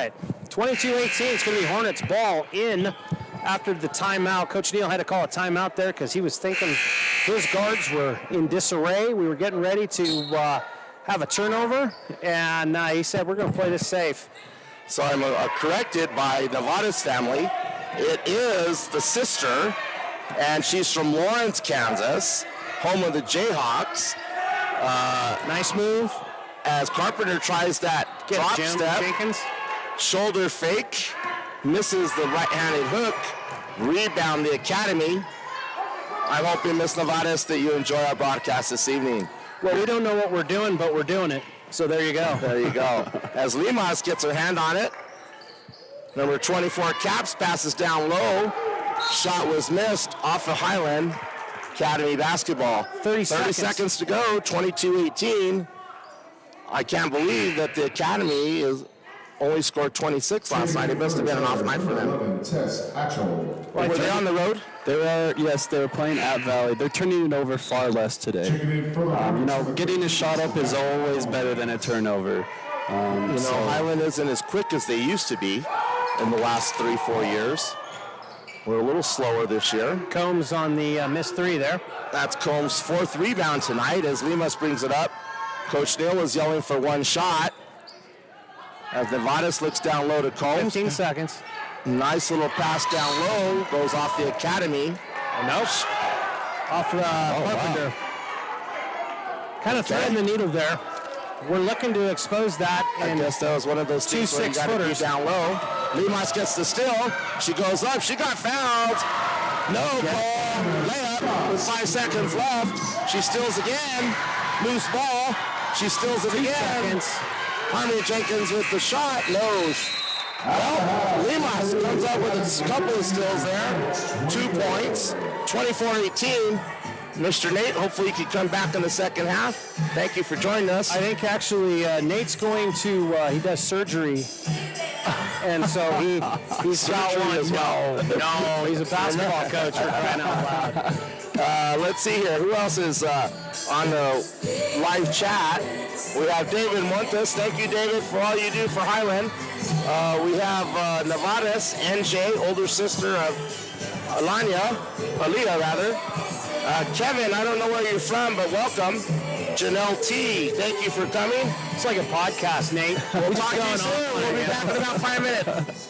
right, 22-18. It's going to be Hornets ball in after the timeout. Coach Neal had to call a timeout there because he was thinking his guards were in disarray. We were getting ready to have a turnover, and he said, we're going to play this safe. So I'm corrected by Nevada's family. It is the sister, and she's from Lawrence, Kansas, home of the Jayhawks. Nice move. As Carpenter tries that drop step, Jenkins. shoulder fake, misses the right-handed hook, rebound the Academy. I'm hoping, Miss Nevadas, that you enjoy our broadcast this evening. Well, we don't know what we're doing, but we're doing it. So there you go. There you go. As Limas gets her hand on it, number 24, Caps, passes down low. Shot was missed off of Highland. Academy basketball. 30 seconds to go, 22-18. I can't believe that the Academy is only scored 26 last night. It must have been an off night for them. Were they on the road? They were playing at Valley. They're turning it over far less today. Getting a shot up is always better than a turnover. Highland isn't as quick as they used to be in the last 3-4 years. We're a little slower this year. Combs on the missed three there. That's Combs' fourth rebound tonight as Limas brings it up. Coach Neal is yelling for one shot. As Nevadas looks down low to Combs. 15 seconds. Nice little pass down low. Goes off the Academy. Nope. Off the Carpenter. Wow. Kind of threading the needle there. We're looking to expose that. I guess that was one of those things where you got to be down low. Limas gets the steal. She goes up. She got fouled. No call. Layup with 5 seconds left. She steals again. Loose ball. She steals it again. Harmony Jenkins with the shot. Knows. Well, Limas comes up with a couple of steals there. 2 points. 24-18. Mr. Nate, hopefully you can come back in the second half. Thank you for joining us. I think actually Nate's going to, he does surgery. And so he's got one as well. No, he's a basketball coach for crying out loud. Let's see here. Who else is on the live chat? We have David Montes. Thank you, David, for all you do for Highland. We have Nevadas, NJ, older sister of Aaliyah rather. Kevin, I don't know where you're from, but welcome. Janelle T, thank you for coming. It's like a podcast, Nate. We'll talk to you soon. We'll be back in about 5 minutes.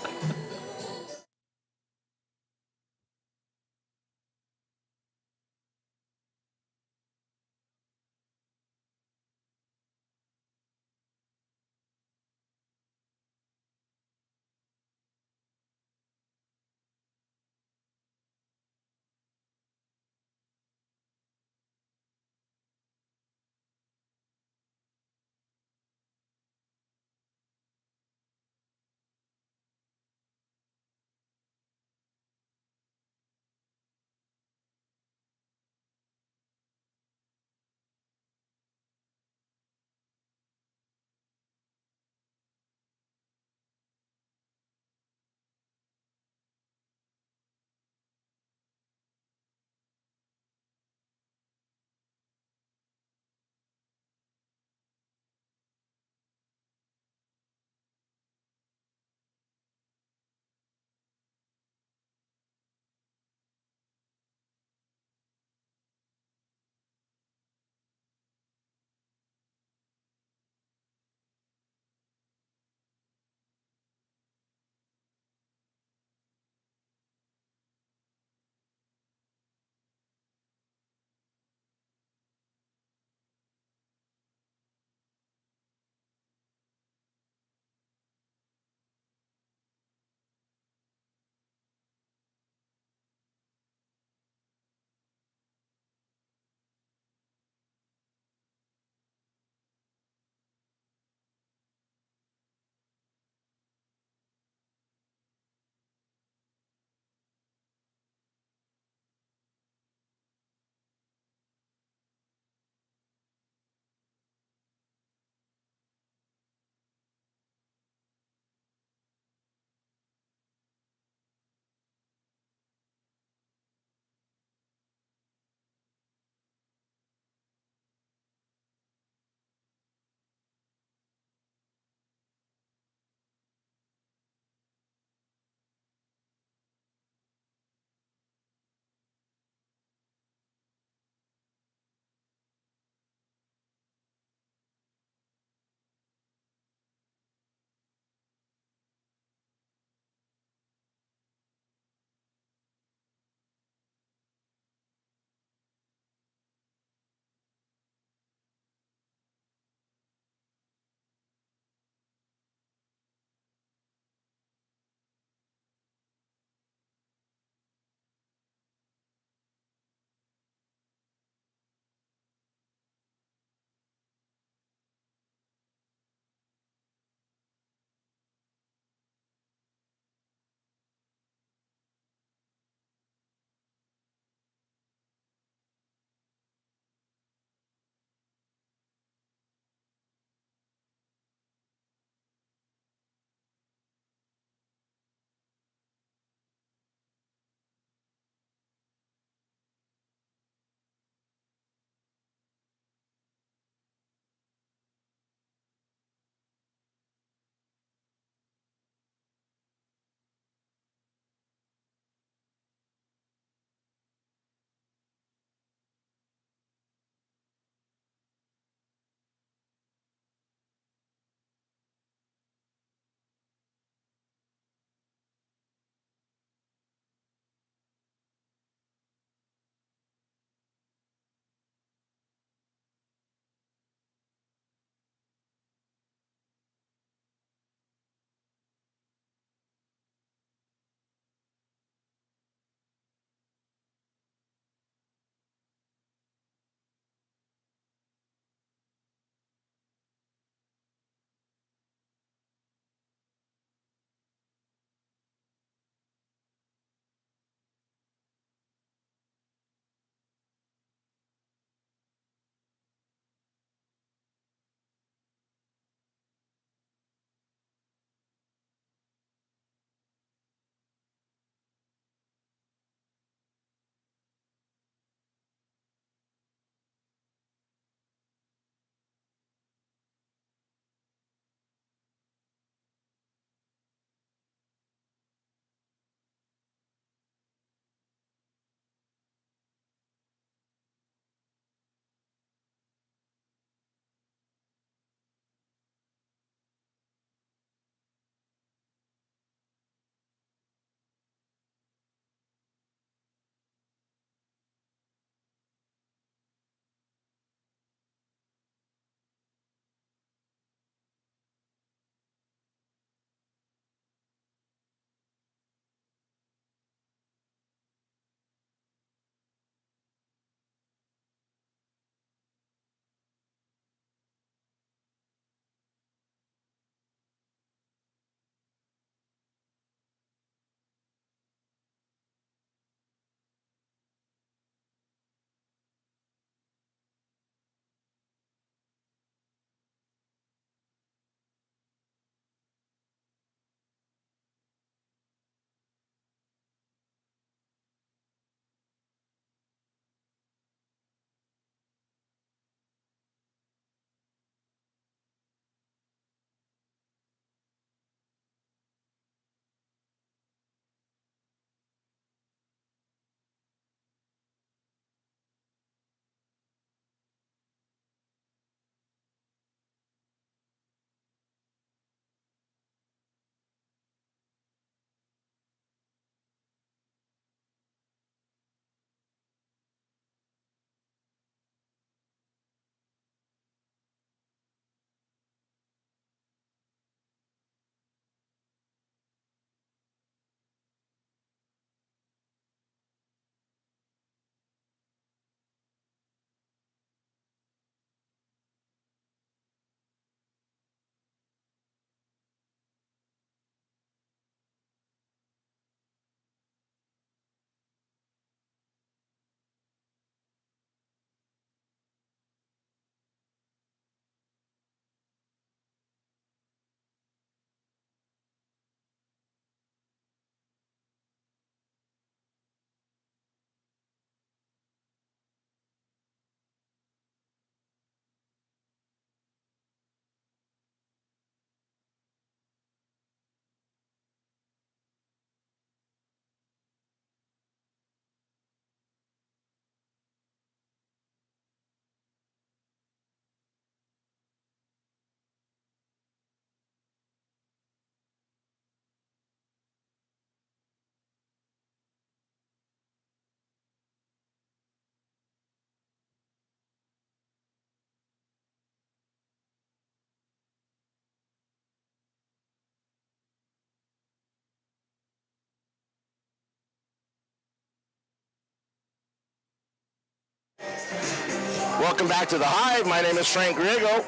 Welcome back to the Hive. My name is Frank Griego.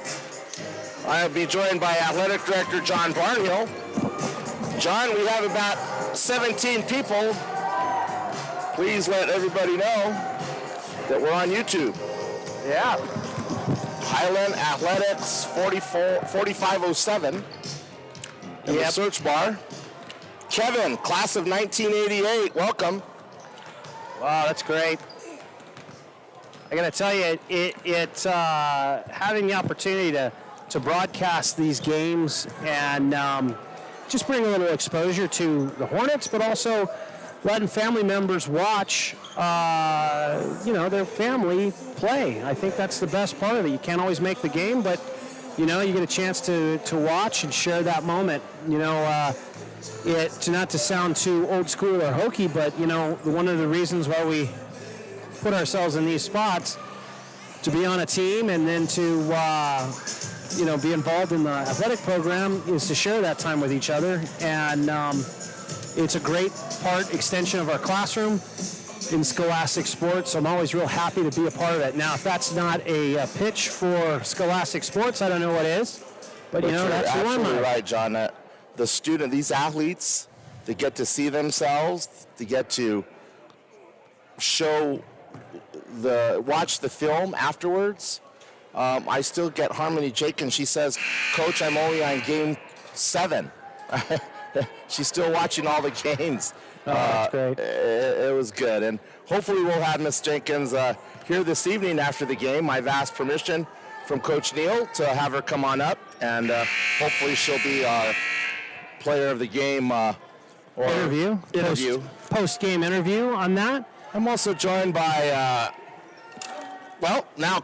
I will be joined by Athletic Director John Barnhill. John, we have about 17 people. Please let everybody know that we're on YouTube. Yeah. Highland Athletics 4507 in the search bar. Kevin, class of 1988, welcome. Wow, that's great. I got to tell you, it's having the opportunity to broadcast these games and just bring a little exposure to the Hornets, but also letting family members watch, their family play. I think that's the best part of it. You can't always make the game, but, you get a chance to watch and share that moment. Not to sound too old school or hokey, but, one of the reasons why we put ourselves in these spots to be on a team and then to, be involved in the athletic program is to share that time with each other. And it's a great extension of our classroom in scholastic sports. I'm always real happy to be a part of it. Now, if that's not a pitch for scholastic sports, I don't know what is. But that's the one. Absolutely right, John. These athletes, they get to see themselves, they get to watch the film afterwards. I still get Harmony Jenkins. She says, Coach, I'm only on game 7. She's still watching all the games. That's great. It was good. And hopefully we'll have Miss Jenkins here this evening after the game. I've asked permission from Coach Neal to have her come on up, and hopefully she'll be our player of the game interview. Post-game interview on that. I'm also joined by,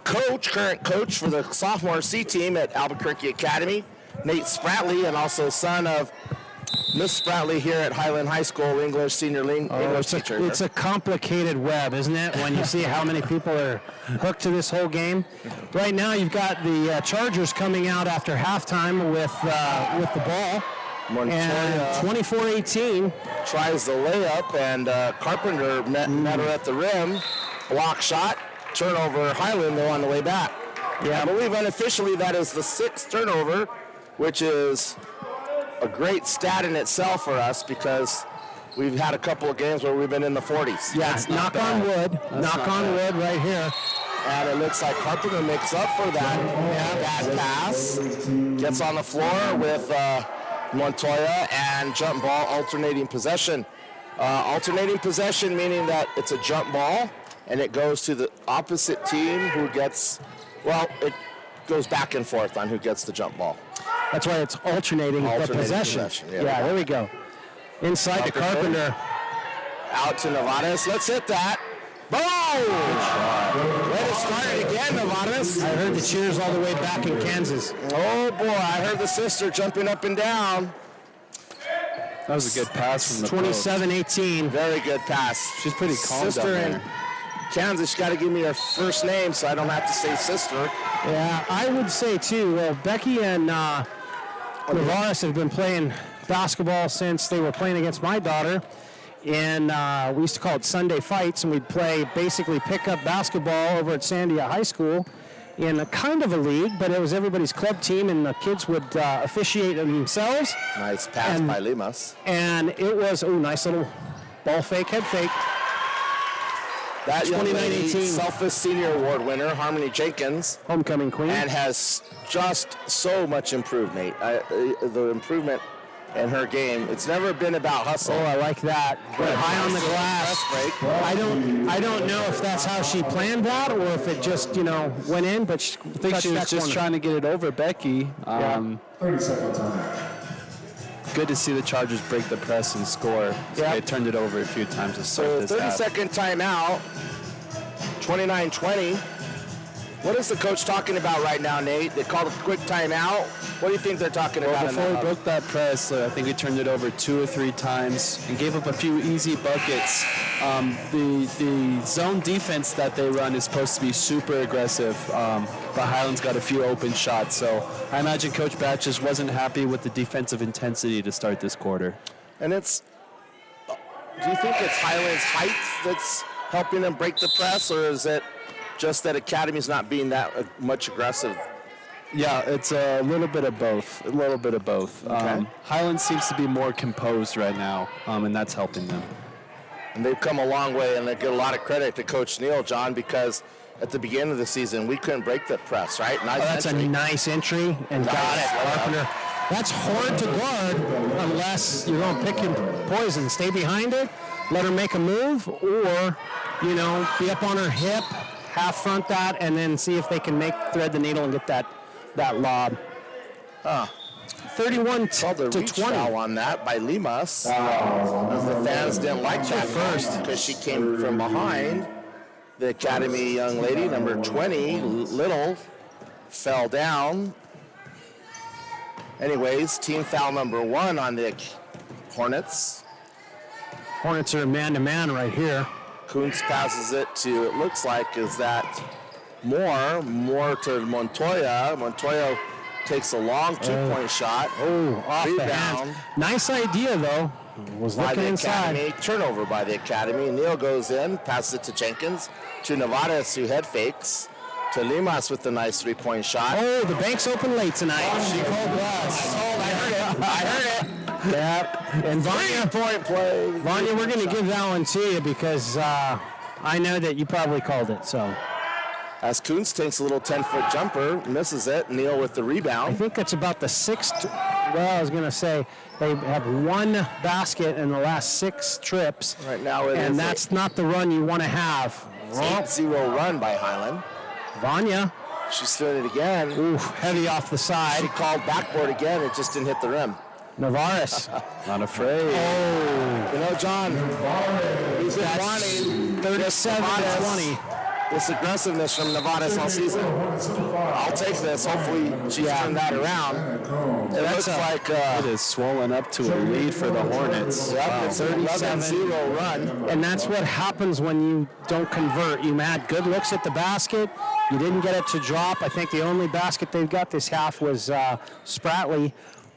current coach for the sophomore C team at Albuquerque Academy, Nate Spratley, and also son of Miss Spratley here at Highland High School, English senior English teacher. It's a complicated web, isn't it, when you see how many people are hooked to this whole game? Right now, you've got the Chargers coming out after halftime with the ball. Montoya, and 24-18. Tries the layup, and Carpenter met her at the rim. Block shot. Turnover, Highland, though, on the way back. Yeah, I believe unofficially that is the 6th turnover, which is a great stat in itself for us because we've had a couple of games where we've been in the 40s. Yeah, knock on wood. Knock on wood right here. And it looks like Carpenter makes up for that pass. Gets on the floor with Montoya and jump ball alternating possession. Alternating possession meaning that it's a jump ball and it goes to the opposite team who gets, it goes back and forth on who gets the jump ball. That's why it's alternating the possession. Yeah, there we go. Inside to Carpenter. Out to Nevadas. Let's hit that. Boom! Way to start it again, Nevadas. I heard the cheers all the way back in Kansas. Oh, boy. I heard the sister jumping up and down. That was a good pass from the 27-18. Very good pass. She's pretty calm sister down in there. Kansas, you got to give me her first name so I don't have to say sister. Yeah, I would say, too, Becky and Navarez have been playing basketball since they were playing against my daughter. And we used to call it Sunday fights, and we'd play basically pickup basketball over at Sandia High School in a kind of a league, but it was everybody's club team, and the kids would officiate themselves. Nice pass by Limas. And it was, nice little ball fake, head fake. That 29-18 Selfless Senior Award winner, Harmony Jenkins. Homecoming queen. And has just so much improved, Nate. The improvement in her game. It's never been about hustle. Oh, I like that. But high on the glass. Break. I don't know if that's how she planned that or if it just, went in, but I think she was just trying to get it over Becky. 30-second time. Good to see the Chargers break the press and score. So They turned it over a few times to start this half. 30-second timeout. 29-20. What is the coach talking about right now, Nate? They called a quick timeout. What do you think they're talking about? Before we broke that press, I think we turned it over 2 or 3 times and gave up a few easy buckets. The zone defense that they run is supposed to be super aggressive, but Highland's got a few open shots. So I imagine Coach Batch just wasn't happy with the defensive intensity to start this quarter. And do you think it's Highland's height that's helping them break the press, or is it just that Academy's not being that much aggressive? Yeah, it's a little bit of both. A little bit of both. Okay. Highland seems to be more composed right now, and that's helping them. And they've come a long way, and they get a lot of credit to Coach Neal, John, because at the beginning of the season, we couldn't break the press, right? Nice That's entry. a nice entry, and got it, Carpenter. That's hard to guard unless you're going to pick your poison. Stay behind it, let her make a move, or, you know, be up on her hip, half front that, and then see if they can thread the needle and get that lob. 31 Called the to reach 20. foul on that by Limas. As the fans didn't like that first because she came from behind. The Academy young lady, number 20, Little, fell down. Anyways, team foul number 1 on the Hornets. Hornets are man-to-man right here. Kuntz passes it to, it looks like, is that Moore to Montoya. Montoya takes a long two-point shot. Oh, off the Rebound. hands. Nice idea, though. Was By looking the inside. Academy, turnover by the Academy. Neal goes in, passes it to Jenkins, to Nevares, who head fakes, to Limas with a nice three-point shot. Oh, the bank's open late tonight. She called glass. I heard it. Yep. And Vanya, Three-point play. Vanya, we're going to give that one to you because I know that you probably called it. So As Kuntz takes a little 10-foot jumper, misses it. Neal with the I rebound. think that's about the sixth. Well, I was going to say they have one basket in the last 6 trips. Right now it and is that's not the run you want to have. 8-0 run by Highland. Vanya, She's doing it again. ooh, heavy off the She side. called backboard again. It just didn't hit the rim. Navarez. Not afraid. You know, John, he's been wanting 37 to 20. this aggressiveness from Nevada's all season. I'll take this. Hopefully she's turned that around. It looks like It is swollen up to a lead for the Hornets. it's an 11-0 run. And that's what happens when you don't convert. You had good looks at the basket. You didn't get it to drop. I think the only basket they've got this half was Spratley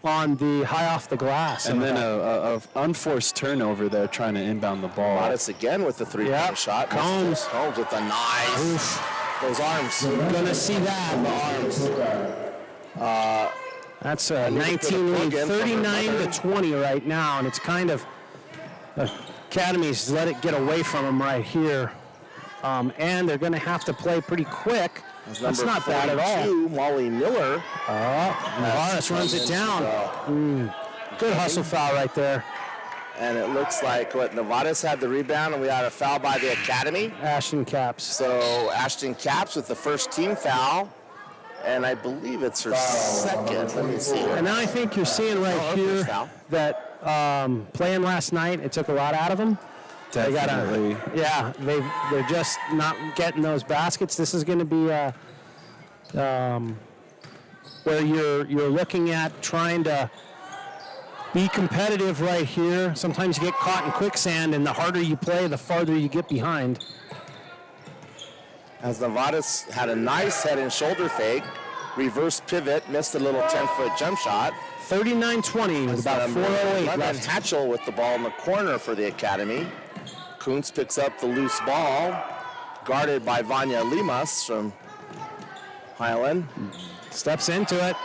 on the high off the glass. And then a unforced turnover there trying to inbound the ball. Modest again with the three-point shot. Combs. Combs with the nice. Those arms. Gonna see that. That's a 19 lead, 39 to 20 right now, and it's kind of Academy's let it get away from them right here, and they're going to have to play pretty quick. That's not bad at all. 42, Molly Miller. Navarez runs it down. Good hustle foul right there. And it looks like Nevada's had the rebound, and we had a foul by the Academy. Ashton Caps. So Ashton Caps with the first team foul, and I believe it's her second. Let me see. And now I think you're seeing right her here first foul. that playing last night, it took a lot out of them. Definitely. They're just not getting those baskets. This is going to be where you're looking at trying to be competitive right here. Sometimes you get caught in quicksand, and the harder you play, the farther you get behind. As Nevada's had a nice head and shoulder fake, reverse pivot, missed a little 10-foot jump shot. 39-20 with about 4:08 left. Hatchell with the ball in the corner for the Academy. Kuntz picks up the loose ball, guarded by Vanya Limas from Highland. Steps into it.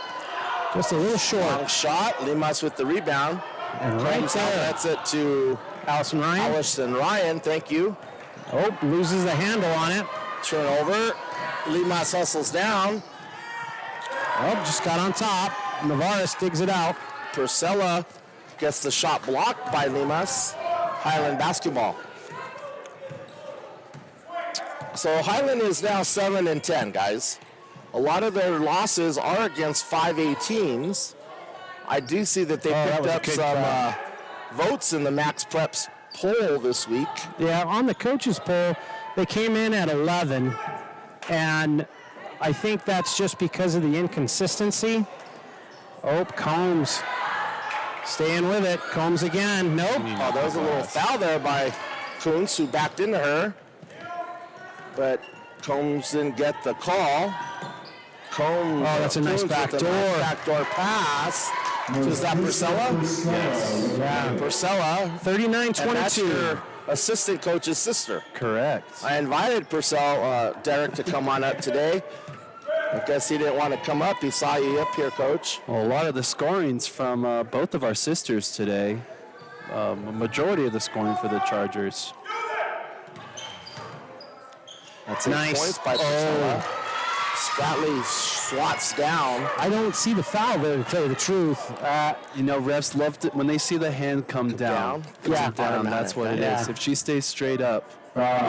Just a little short. Long shot, Limas with the rebound. And right there, That's it to Allison Ryan. Allison Ryan, thank you. Oh, loses the handle on it. Turnover, Limas hustles down. Oh, just got on top. Navarez digs it out. Purcella gets the shot blocked by Limas. Highland basketball. So Highland is now 7-10, guys. A lot of their losses are against 5A teams. I do see that they picked up some votes in the Max Preps poll this week. Yeah, on the coaches poll, they came in at 11, and I think that's just because of the inconsistency. Oh, Combs staying with it. Combs again. Nope. Oh, there was a little foul there by Kuntz, who backed into her. But Combs didn't get the call. Combs. Oh, that's a nice Kuntz back with a door. nice backdoor pass. Is that Purcella? Yeah. Purcella. 39-22. And that's your assistant coach's sister. Correct. I invited Derek to come on up today. I guess he didn't want to come up. He saw you up here, Coach. Well, a lot of the scorings from both of our sisters today. A majority of the scoring for the Chargers. That's 8 Nice. points by Priscilla. Spratley swats down. I don't see the foul there, to tell you the truth. You know, refs love to, when they see the hand come down. Yeah. Down, that's what it Yeah. is. If she stays straight up,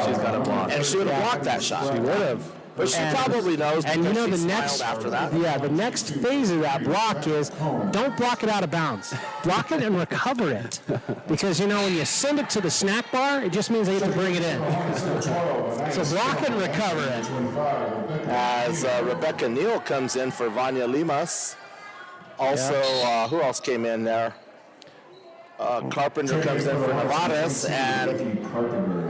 she's got to block. And she would have blocked that shot. She would have. But she probably knows because And you know she the smiled next after that. Yeah, the next phase of that block is don't block it out of bounds. Block it and recover it. Because you know when you send it to the snack bar, it just means they have to bring it in. So block it and recover it. As Rebecca Neal comes in for Vanya Limas. Also, who else came in there? Carpenter comes in for Nevadas, and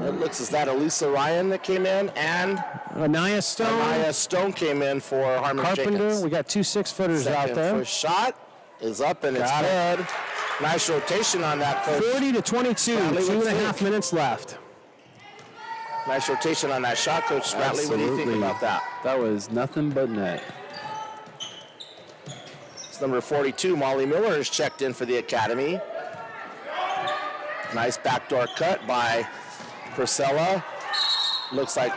it looks as that Elisa Ryan that came in, and Anaya Stone, Maya Stone came in for Harmon Carpenter. Jenkins. We got 2 6-footers out Second there. first shot is up and it's Got it. good. Nice rotation on that, Coach. 40 to 22, Spratley, 2.5 minutes left. Nice rotation on that shot, Coach Spratley. What do you think Absolutely. about that? That was nothing but net. It's number 42, Molly Miller, is checked in for the academy. Nice backdoor cut by Priscilla. Looks like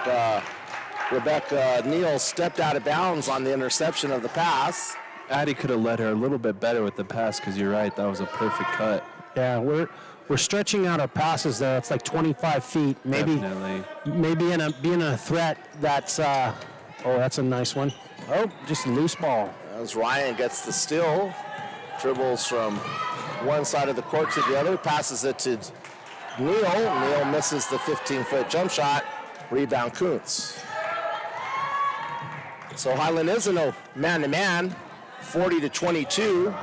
Rebecca Neal stepped out of bounds on the interception of the pass. Addie could have led her a little bit better with the pass because you're right, that was a perfect cut. Yeah, we're stretching out our passes there. It's like 25 feet. Maybe Definitely. being a threat. That's that's a nice one. Oh, just a loose ball. As Ryan gets the steal, dribbles from one side of the court to the other, passes it to Neal. Neal misses the 15-foot jump shot. Rebound Kuntz. So Highland is in a man-to-man, 40 to 22.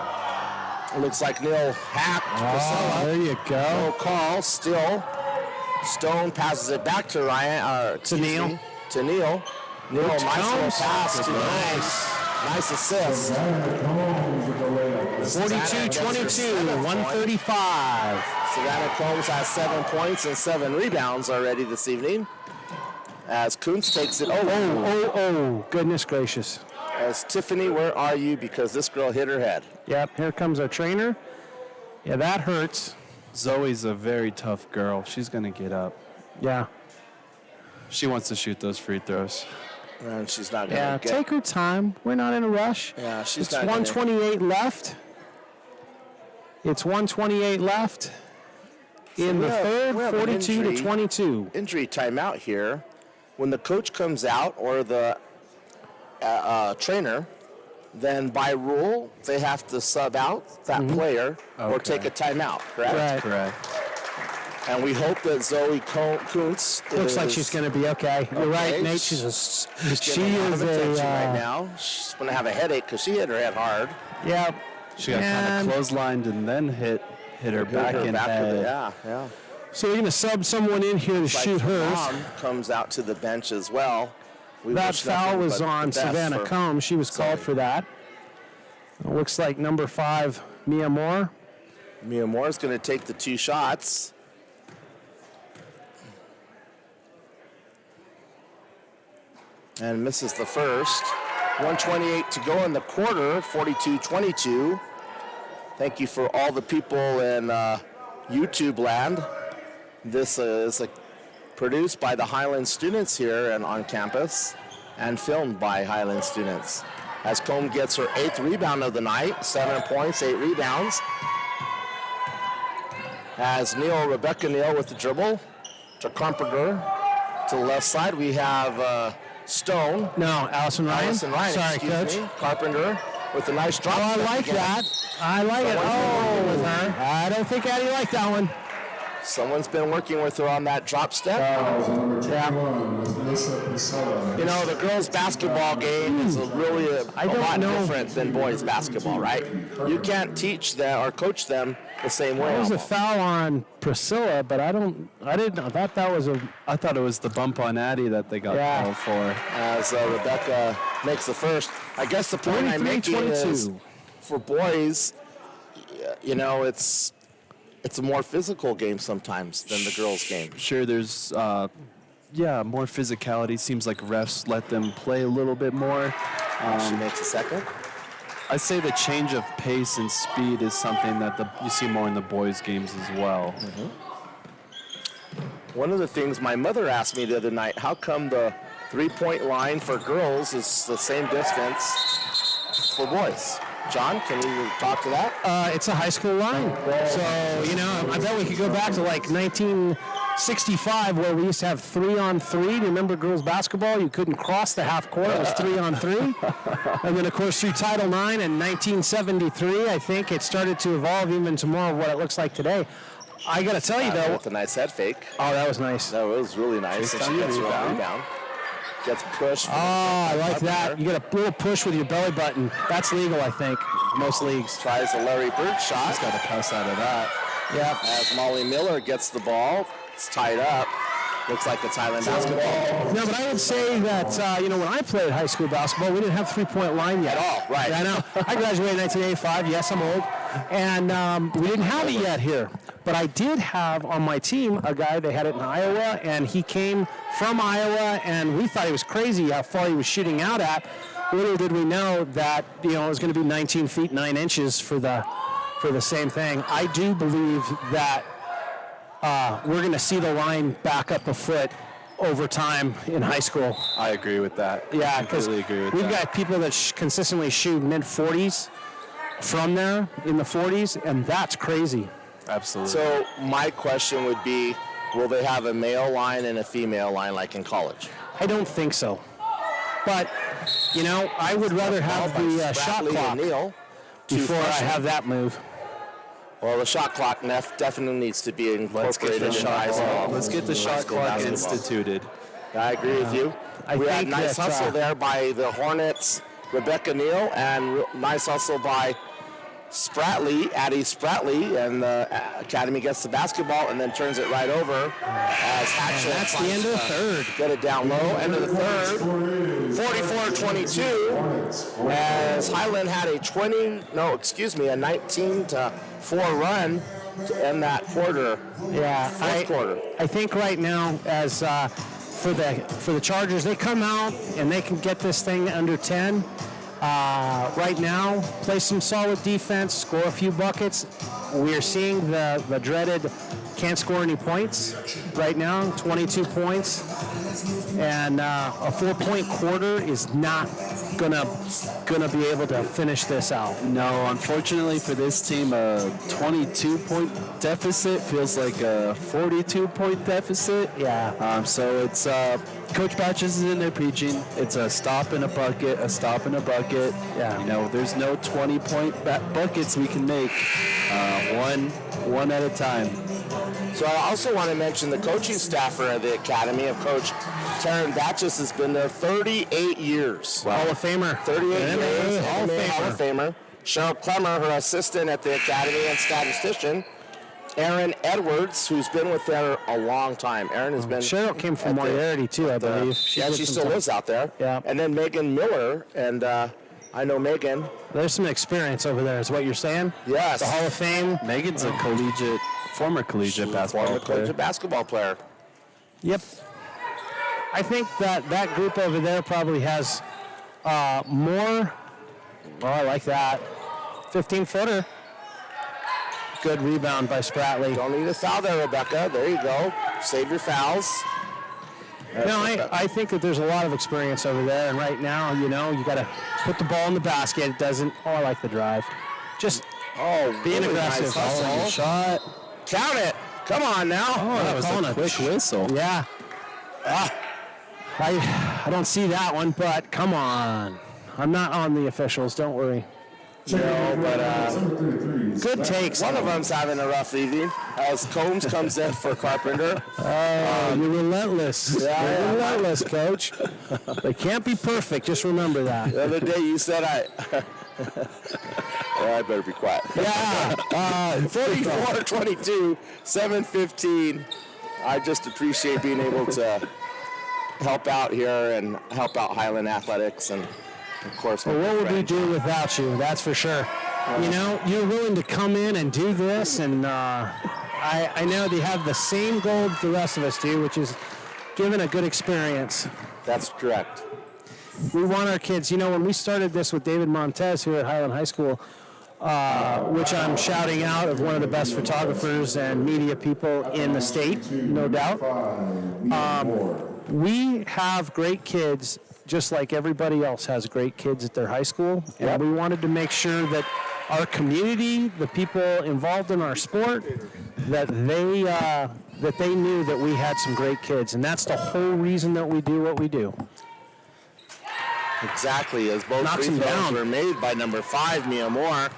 It looks like Neal hacked Priscilla. There you go. No call. Still, Stone passes it back to Ryan. To Neal. To Neal. Neal, nice little Combs. pass to nice assist. 42-22, 135. Savannah Combs has 7 points and 7 rebounds already this evening. As Kuntz takes it. Oh, goodness gracious. As Tiffany, where are you? Because this girl hit her head. Yep, here comes our trainer. Yeah, that hurts. Zoe's a very tough girl. She's going to get up. Yeah. She wants to shoot those free throws. And she's not going Yeah, to get. take her time. We're not in a rush. Yeah, she's It's not gonna- 128 left. It's 128 left. In we the have- third, we have an 42 injury. to 22. Injury timeout here. When the coach comes out or the trainer, then by rule they have to sub out that player or Okay. take a timeout. Correct. Right. Correct. And we hope that Zoe Kuntz Looks like is- she's going to be okay. You're right, Okay. Nate. She getting a lot is of attention a right now. She's going to have a headache because she hit her head hard. Yeah. She got kind of clotheslined and then hit her back Hit her in back head. with it. Yeah. So you're going to sub someone in here to shoot hers. Mom comes out to the bench as well. We That wish foul nothing was but on the best Savannah for- Combs. She was called for that. It looks like number 5, Mia Moore. Mia Moore's going to take the 2 shots. And misses the first. 1:28 to go in the quarter, 42-22. Thank you for all the people in YouTube land. This is produced by the Highland students here and on campus and filmed by Highland students. As Combe gets her 8th rebound of the night, 7 points, 8 rebounds. As Rebecca Neal with the dribble to Carpenter. To the left side, we have Stone. No, Allison Ryan. Allison Ryan, Sorry, excuse Coach. me. Carpenter with a nice drop. Oh, I step like again. that. I like it. Someone's been working with her. I don't think Addie liked that one. Someone's been working with her on that drop step. Number 21 with Melissa Priscilla. You know, the girls' basketball game is really a don't lot know. different than boys' basketball, right? You can't teach them or coach them the same way. That was a almost. foul on Priscilla, but I thought that was a. I thought it was the bump on Addie that they got Yeah. called for. As Rebecca makes the first. I guess the point I'm making is 23-22. for boys, you know, it's it's a more physical game sometimes than the girls' game. Sure, there's more physicality. Seems like refs let them play a little bit more. She makes a second. I say the change of pace and speed is something that you see more in the boys' games as well. One of the things my mother asked me the other night, how come the three-point line for girls is the same distance for boys? John, can you talk to that? It's a high school line. So, I bet we could go back to like 1965 where we used to have 3-on-3. Do you remember girls basketball? You couldn't cross the half court. It was 3-on-3. And then, of course, through Title IX in 1973, I think it started to evolve even to more of what it looks like today. I got to tell you, though. With a nice head fake. Oh, that was nice. That was really nice. And she gets a rebound. Gets pushed. Oh, I like that. You get a little push with your belly button. That's legal, I think. Most leagues. Tries the Larry Bird shot. He's got a pass out of that. Yep. As Molly Miller gets the ball, it's tied up. Looks like it's Highland basketball. No, but I would say that, when I played high school basketball, we didn't have three-point line yet. At all, right. Yeah, I know. I graduated in 1985. Yes, I'm old. And we didn't have it yet here. But I did have on my team a guy, they had it in Iowa, and he came from Iowa, and we thought he was crazy how far he was shooting out at. Little did we know that, it was going to be 19 feet, 9 inches for the same thing. I do believe that we're going to see the line back up a foot over time in high school. I agree with that. Yeah, I completely agree with that. we've got people that consistently shoot mid-40s from there in the 40s, and that's crazy. Absolutely. So my question would be, will they have a male line and a female line like in college? I don't think so. But, I would rather have the shot Spratley clock and Neal, before I have that move. Well, the shot clock definitely needs to be incorporated in high school. Let's get the shot clock instituted. I agree with you. We had nice hustle there by the Hornets, Rebecca Neal, and nice hustle by Addie Spratley, and the Academy gets the basketball and then turns it right over as Hatchell. That's the end of the third. Get it down low. End of the third. 44-22 as Highland had a 19-4 run to end that quarter. Yeah, Fourth quarter. I think right now, as for the Chargers, they come out and they can get this thing under 10. Right now, play some solid defense, score a few buckets. We're seeing the dreaded can't score any points right now, 22 points. And a 4-point quarter is not gonna be able to finish this out. No, unfortunately for this team, a 22-point deficit feels like a 42-point deficit. Yeah. So it's Coach Batches is in there preaching. It's a stop and a bucket, a stop and a bucket. Yeah. There's no 20-point buckets we can make. One at a time. So I also want to mention the coaching staffer of the Academy of Coach Taryn Batches has been there 38 years. Hall of Famer. 38 years. MMA Hall of Famer. Cheryl Clemmer, her assistant at the Academy and statistician. Erin Edwards, who's been with there a long time. Erin has been. Cheryl came from Moriarty too, I believe. She still lives out there. Yeah. And then Megan Miller, and I know Megan. There's some experience over there, is what you're saying? Yes. The Hall of Fame. Megan's a former collegiate basketball player. Yep. I think that group over there probably has more. Oh, I like that. 15-footer. Good rebound by Spratley. Don't need a foul there, Rebecca. There you go. Save your fouls. No, I think that there's a lot of experience over there, and right now, you got to put the ball in the basket. It doesn't. Oh, I like the drive. Just being really aggressive. Nice hustle. shot. Count it. Come on now. Oh, That was a quick whistle. Yeah. I don't see that one, but come on. I'm not on the officials. Don't worry. No, but Good takes. one of them's having a rough evening as Combs comes in for Carpenter. You're relentless. You're relentless, Coach. They can't be perfect. Just remember that. The other day you said well, I better be quiet. Yeah. 44-22, 7:15. I just appreciate being able to help out here and help out Highland Athletics and, of course, Well, what would we friend. do without you? That's for sure. You know, you're willing to come in and do this, and I know they have the same goal that the rest of us do, which is giving a good experience. That's correct. We want our kids, you know, when we started this with David Montez here at Highland High School, which I'm shouting out of one of the best photographers and media people in the state, no doubt. We have great kids just like everybody else has great kids at their high school. And we wanted to make sure that our community, the people involved in our sport, that they knew that we had some great kids. And that's the whole reason that we do what we do. Exactly, as both free throws were made by number 5, Mia Moore,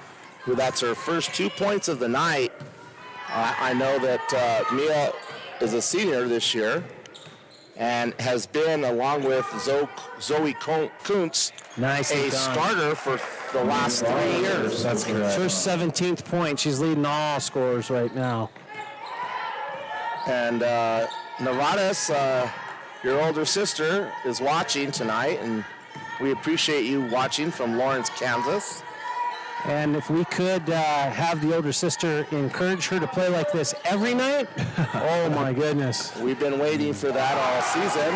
who that's her first 2 points of the night. I know that Mia is a senior this year and has been, along with Zoe Kuntz, a starter for the last 3 years. That's correct. It's her 17th point. She's leading all scorers right now. And Nevada's, your older sister, is watching tonight, and we appreciate you watching from Lawrence, Kansas. And if we could have the older sister encourage her to play like this every night, oh my goodness. We've been waiting for that all season.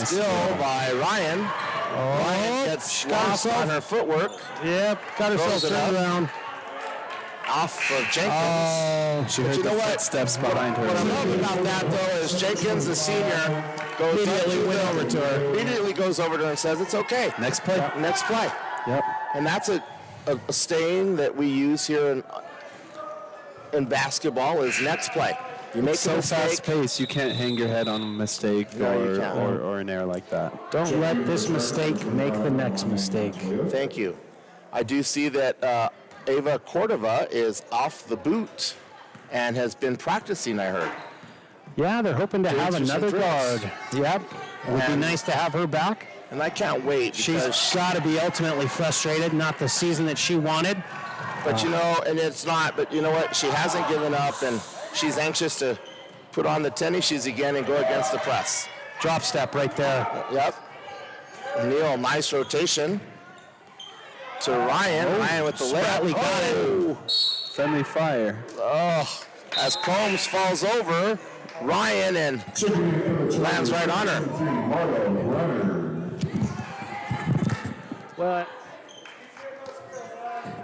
Still by Ryan. Ryan gets lost on her footwork. Yep, got herself turned around. Off of Jenkins. Oh, she heard the footsteps behind her. What I love about that, though, is Jenkins, the senior, immediately goes over to her and says, "It's okay. Next play." Next play. Yep. And that's a saying that we use here in basketball is next play. You make so a mistake. fast paced, you can't hang your head on a mistake or an error like that. Don't let this mistake make the next mistake. Thank you. I do see that Ava Cordova is off the boot and has been practicing, I heard. Yeah, they're hoping to have another guard. Yep. It would be nice to have her back. And I can't wait. She's got to be ultimately frustrated, not the season that she wanted. But, you know, and it's not, but you know what? She hasn't given up, and she's anxious to put on the tennis shoes again and go against the press. Drop step right there. Yep. Neil, nice rotation to Ryan. Ryan with the layup. Got it. Friendly fire. Oh, as Combs falls over, Ryan and lands right on her. Well,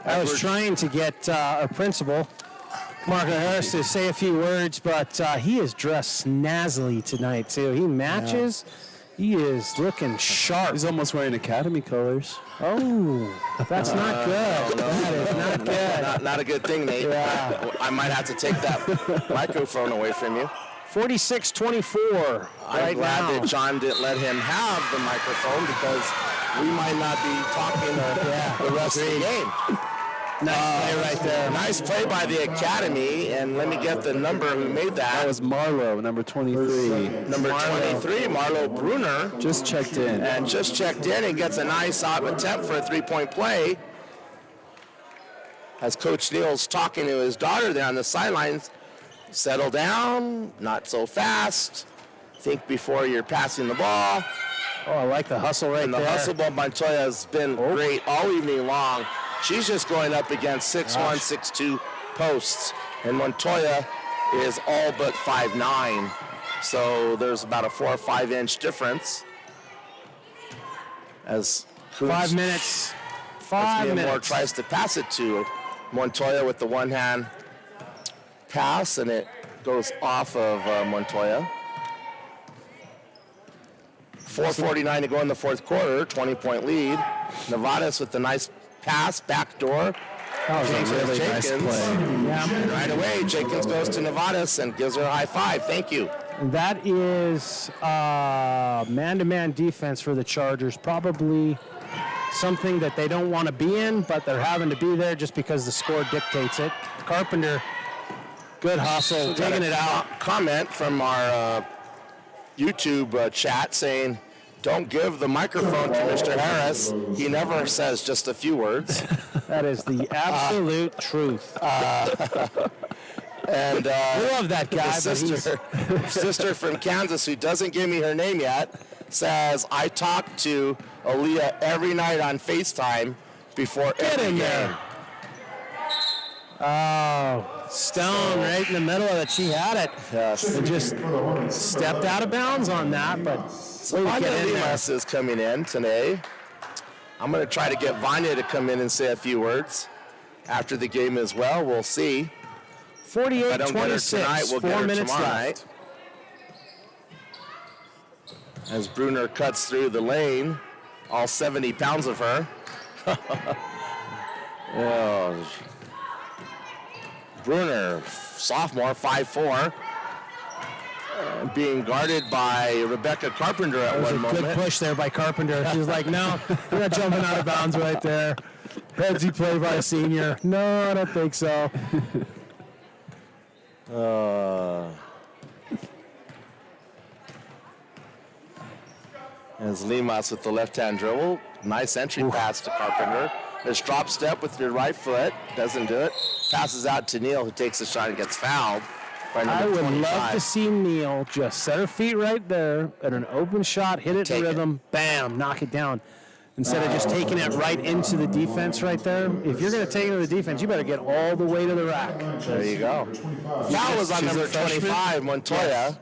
I was trying to get our principal, Marco Harris, to say a few words, but he is dressed snazzily tonight, too. He matches. Yeah. He is looking sharp. He's almost wearing academy colors. Oh, that's not good. No. That is not good. Not a good thing, Nate. Yeah. I might have to take that microphone away from you. 46-24. I'm glad that John didn't let him have the microphone because we might not be talking the rest of the game. Nice play right there. Nice play by the Academy, and let me get the number who made that. That was Marlo, number 23. Number 23, Marlo Bruner. Just checked in. And just checked in and gets a nice attempt for a three-point play. As Coach Neal's talking to his daughter there on the sidelines, settle down, not so fast. Think before you're passing the ball. Oh, I like the hustle right there. And the hustle by Montoya has been great all evening long. She's just going up against 6'1", 6'2" posts. And Montoya is all but 5'9". So there's about a 4 or 5 inch difference. As 5 minutes. 5 minutes. Moore tries to pass it to Montoya with the one-hand pass, and it goes off of Montoya. 4:49 to go in the fourth quarter, 20-point lead. Nevada's with the nice pass, backdoor. That was a really nice play. Yeah. And right away, Jenkins goes to Nevada's and gives her a high five. Thank you. That is man-to-man defense for the Chargers. Probably something that they don't want to be in, but they're having to be there just because the score dictates it. Carpenter, good hustle, digging it out. Comment from our YouTube chat saying, don't give the microphone to Mr. Harris. He never says just a few words. That is the absolute truth. And we love that guy. Sister from Kansas, who doesn't give me her name yet, says, I talk to Aaliyah every night on FaceTime before every game. Oh, Stone right in the middle of it. She had it. Yes. And just stepped out of bounds on that, but So Vanya Limas is coming in today. I'm going to try to get Vanya to come in and say a few words after the game as well. We'll see. 48-26, tonight, we'll 4 get her minutes tomorrow left. night. As Brunner cuts through the lane, all 70 pounds of her. Oh. Brunner, sophomore, 5'4", being guarded by Rebecca Carpenter at one moment. Good push there by Carpenter. She was like, no, you're not jumping out of bounds right there. Headsy play by a senior. No, I don't think so. As Limas with the left-hand dribble. Nice entry pass to Carpenter. There's drop step with your right foot. Doesn't do it. Passes out to Neal, who takes the shot and gets fouled. I would love to see Neal just set her feet right there at an open shot, hit it in rhythm, bam, knock it down. Instead of just taking it right into the defense right there. If you're going to take it to the defense, you better get all the way to the rack. There you go. Foul was on number 25, Montoya. Yes.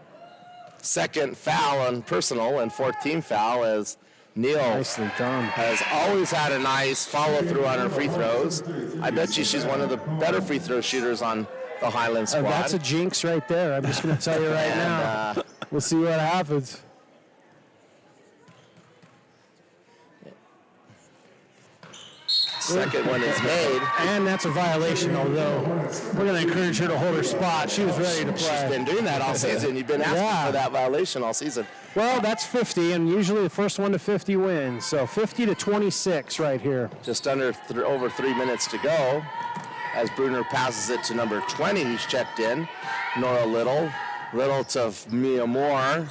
Second foul on personal and 14th foul as Neal has always had a nice follow-through on her free throws. I bet you she's one of the better free throw shooters on the Highland squad. That's a jinx right there. I'm just going to tell you right now. We'll see what happens. Second one is made. And that's a violation, although we're going to encourage her to hold her spot. She was ready to play. She's been doing that all season. You've been asking for that violation all season. Well, that's 50, and usually the first one to 50 wins. So 50-26 right here. Just under over 3 minutes to go as Brunner passes it to number 20, who's checked in, Nora Little. Little to Mia Moore.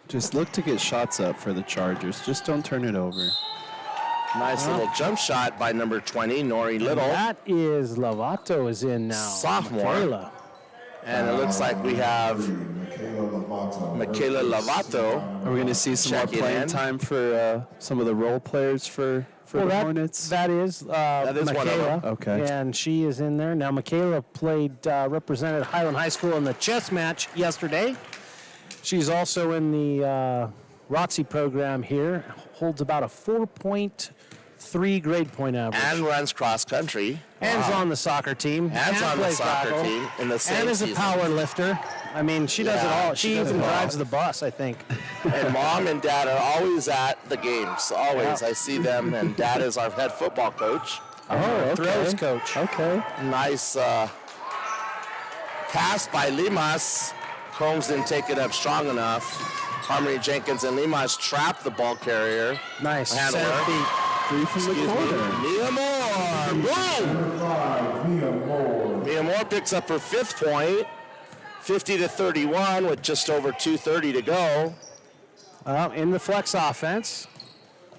Just look to get shots up for the Chargers. Just don't turn it over. Nice little jump shot by number 20, Nori Little. That is Lovato is in now. Sophomore. Michaela. And it looks like we have Michaela Lovato. Are we going to see some more playing time for some of the role players for the Hornets? That is Michaela, one of them. Okay. And she is in there. Now, Michaela represented Highland High School in the chess match yesterday. She's also in the Varsity program here, holds about a 4.3 grade point average. And runs cross country. And is on the soccer team. And on the soccer team in the same And is a power lifter. I mean, she does it all. She even drives the bus, I think. And Mom and Dad are always at the games. Always. I see them, and Dad is our head football coach. Oh, throws coach. Okay. Nice pass by Limas. Combs didn't take it up strong enough. Harmony Jenkins and Limas trapped the ball carrier. Nice. Handler. Three from the corner. Mia Moore. Mia Moore picks up her 5th point. 50-31 with just over 2:30 to go. In the flex offense.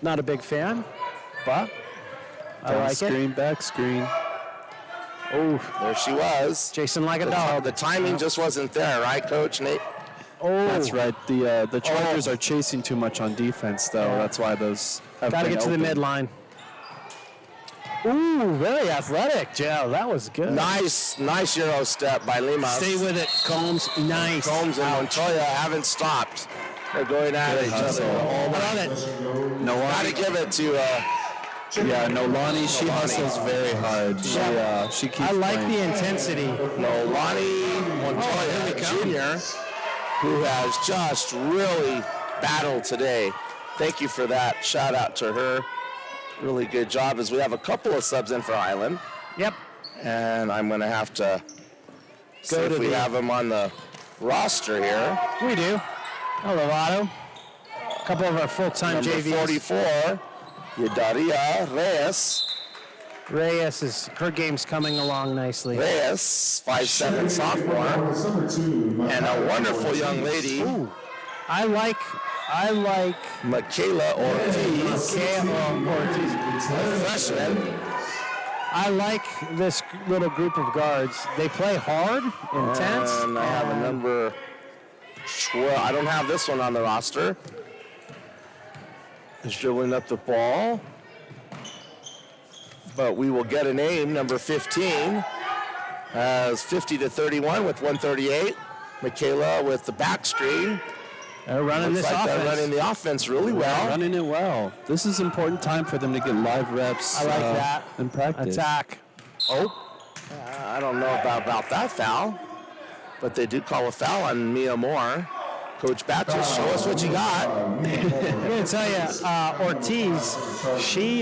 Not a big fan, but I like screen, back screen. Oh, there she was. Chasing like a dog. The timing just wasn't there, right, Coach Nate? Oh, that's right. The Chargers are chasing too much on defense, though. That's why those have got to been get to the open. midline. Ooh, very athletic, Joe. That was good. Nice Euro step by Limas. Stay with it, Combs. Nice. Combs and Montoya haven't stopped. They're going at each other. Love it. Got to give it to Nolani, she hustles very hard. She keeps I like playing. the intensity. Nolani Montoya Jr., who has just really battled today. Thank you for that. Shout out to her. Really good job as we have a couple of subs in for Highland. Yep. And I'm going to have to see if we have them on the roster here. We do. Lovato. A couple of our full-time Number JVs. 44, Yadaria Reyes. Her game's coming along nicely. Reyes, 5'7" sophomore. And a wonderful young lady. Ooh. I like Michaela Ortiz. Freshman. I like this little group of guards. They play hard, intense. And I have a number 12. I don't have this one on the roster. Is dribbling up the ball. but we will get a name, number 15, as 50-31 with 138. Michaela with the back screen. They're running Looks this like offense. they're running the offense really well. Running it well. This is important time for them to get live reps. I like that. In practice. Attack. I don't know about that foul, but they do call a foul on Mia Moore. Coach Batches, show us what you got. I'm going to tell you, Ortiz, she,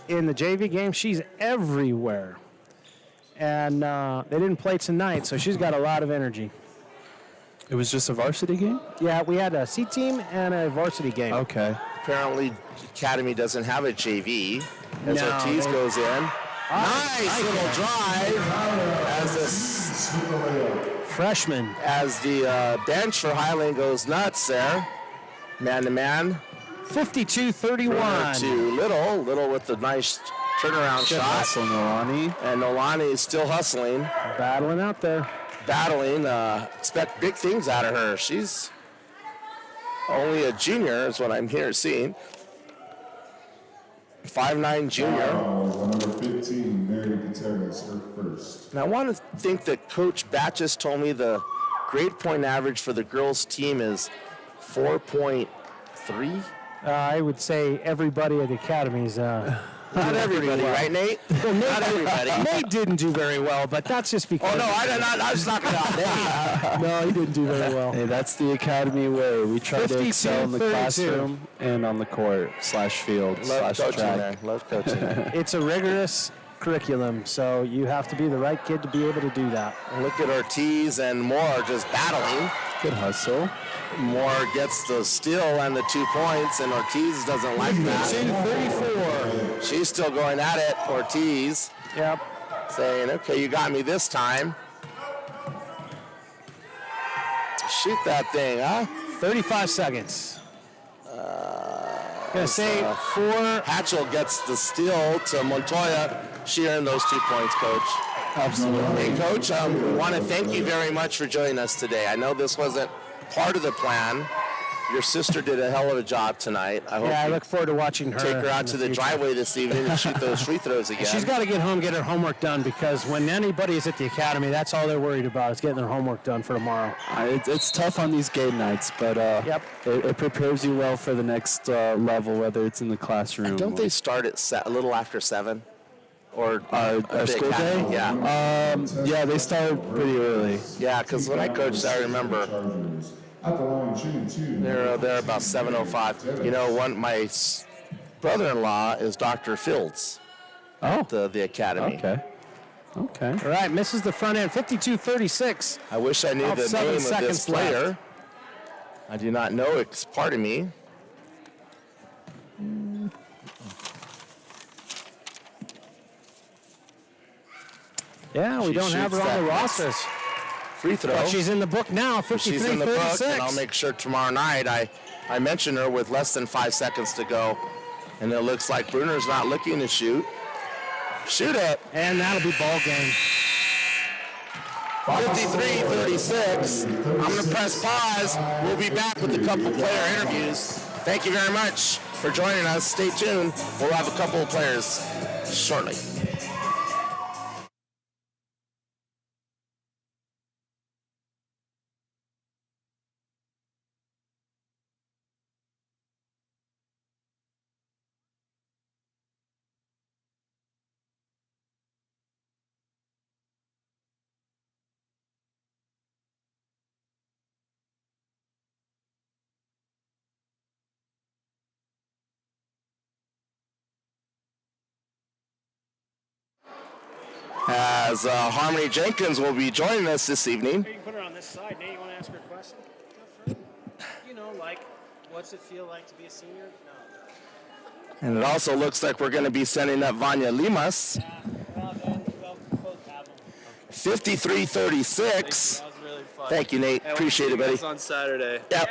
in the JV game, she's everywhere. And they didn't play tonight, so she's got a lot of energy. It was just a varsity game? Yeah, we had a C team and a varsity game. Okay. Apparently, Academy doesn't have a JV as No, Ortiz goes in. Nice little drive Freshman. as the bench for Highland goes nuts there. Man to man. 52-31. To Little with the nice turnaround Good shot. hustle, Nolani. And Nolani is still hustling, Battling out there. battling. Expect big things out of her. She's only a junior is what I'm seeing. 5'9" junior. Number 15, Mary Gutierrez, her first. And I want to think that Coach Batches told me the grade point average for the girls team is 4.3. I would say everybody at the Academies. Not everybody, right, Nate? Not everybody. Nate didn't do very well, but that's just because. Oh, no, I was not going to. No, he didn't do very well. Hey, that's the Academy way. We try to excel in the 52-32. classroom and on the court /field Love coaching /track. there. Love coaching there. It's a rigorous curriculum, so you have to be the right kid to be able to do that. Look at Ortiz and Moore just battling. Good hustle. Moore gets the steal and the 2 points, and Ortiz doesn't like that. 34. She's still going at it, Ortiz, Yep. saying, okay, you got me this time. Shoot that thing, huh? 35 seconds. Gonna say Hatchell gets the steal to Montoya. She earned those 2 points, Coach. Absolutely. Hey, Coach, we want to thank you very much for joining us today. I know this wasn't part of the plan. Your sister did a hell of a job tonight. I hope I you look forward to watching her. take her out in to the future. driveway this evening and shoot those free throws again. She's got to get home, get her homework done, because when anybody is at the academy, that's all they're worried about is getting their homework done for tomorrow. It's tough on these game nights, but Yep. it prepares you well for the next level, whether it's in the classroom. Don't they start at a little after 7? Or Our the school academy? day? Yeah. Yeah, they start pretty early. Yeah, because when I coached, I remember Chargers. At the line, shooting 2. they're about 7:05. You know, my brother-in-law is Dr. Fields at the academy. Okay. All right, misses the front end, 52-36. I wish I knew About the 7 name of this seconds left. player. I do not know it. Pardon me. Yeah, we She don't have her shoots on the that rosters. Free throw. But she's in the book now, 53-36. She's in the book, and I'll make sure tomorrow night I mention her with less than 5 seconds to go. And it looks like Bruner's not looking to shoot. Shoot it. And that'll be ball game. 53-36. I'm going to press pause. We'll be back with a couple player interviews. Thank you very much for joining us. Stay tuned. We'll have a couple of players shortly. As Harmony Jenkins will be joining us this evening. You can put her on this side. Nate, you want to ask her a question? You know, like, what's it feel like to be a senior? No. And it also looks like we're going to be sending up Vanya Limas. Well, then, we'll both have them. 53-36. That was really fun. Thank you, Nate. Appreciate it, buddy. It's on Saturday. Yep.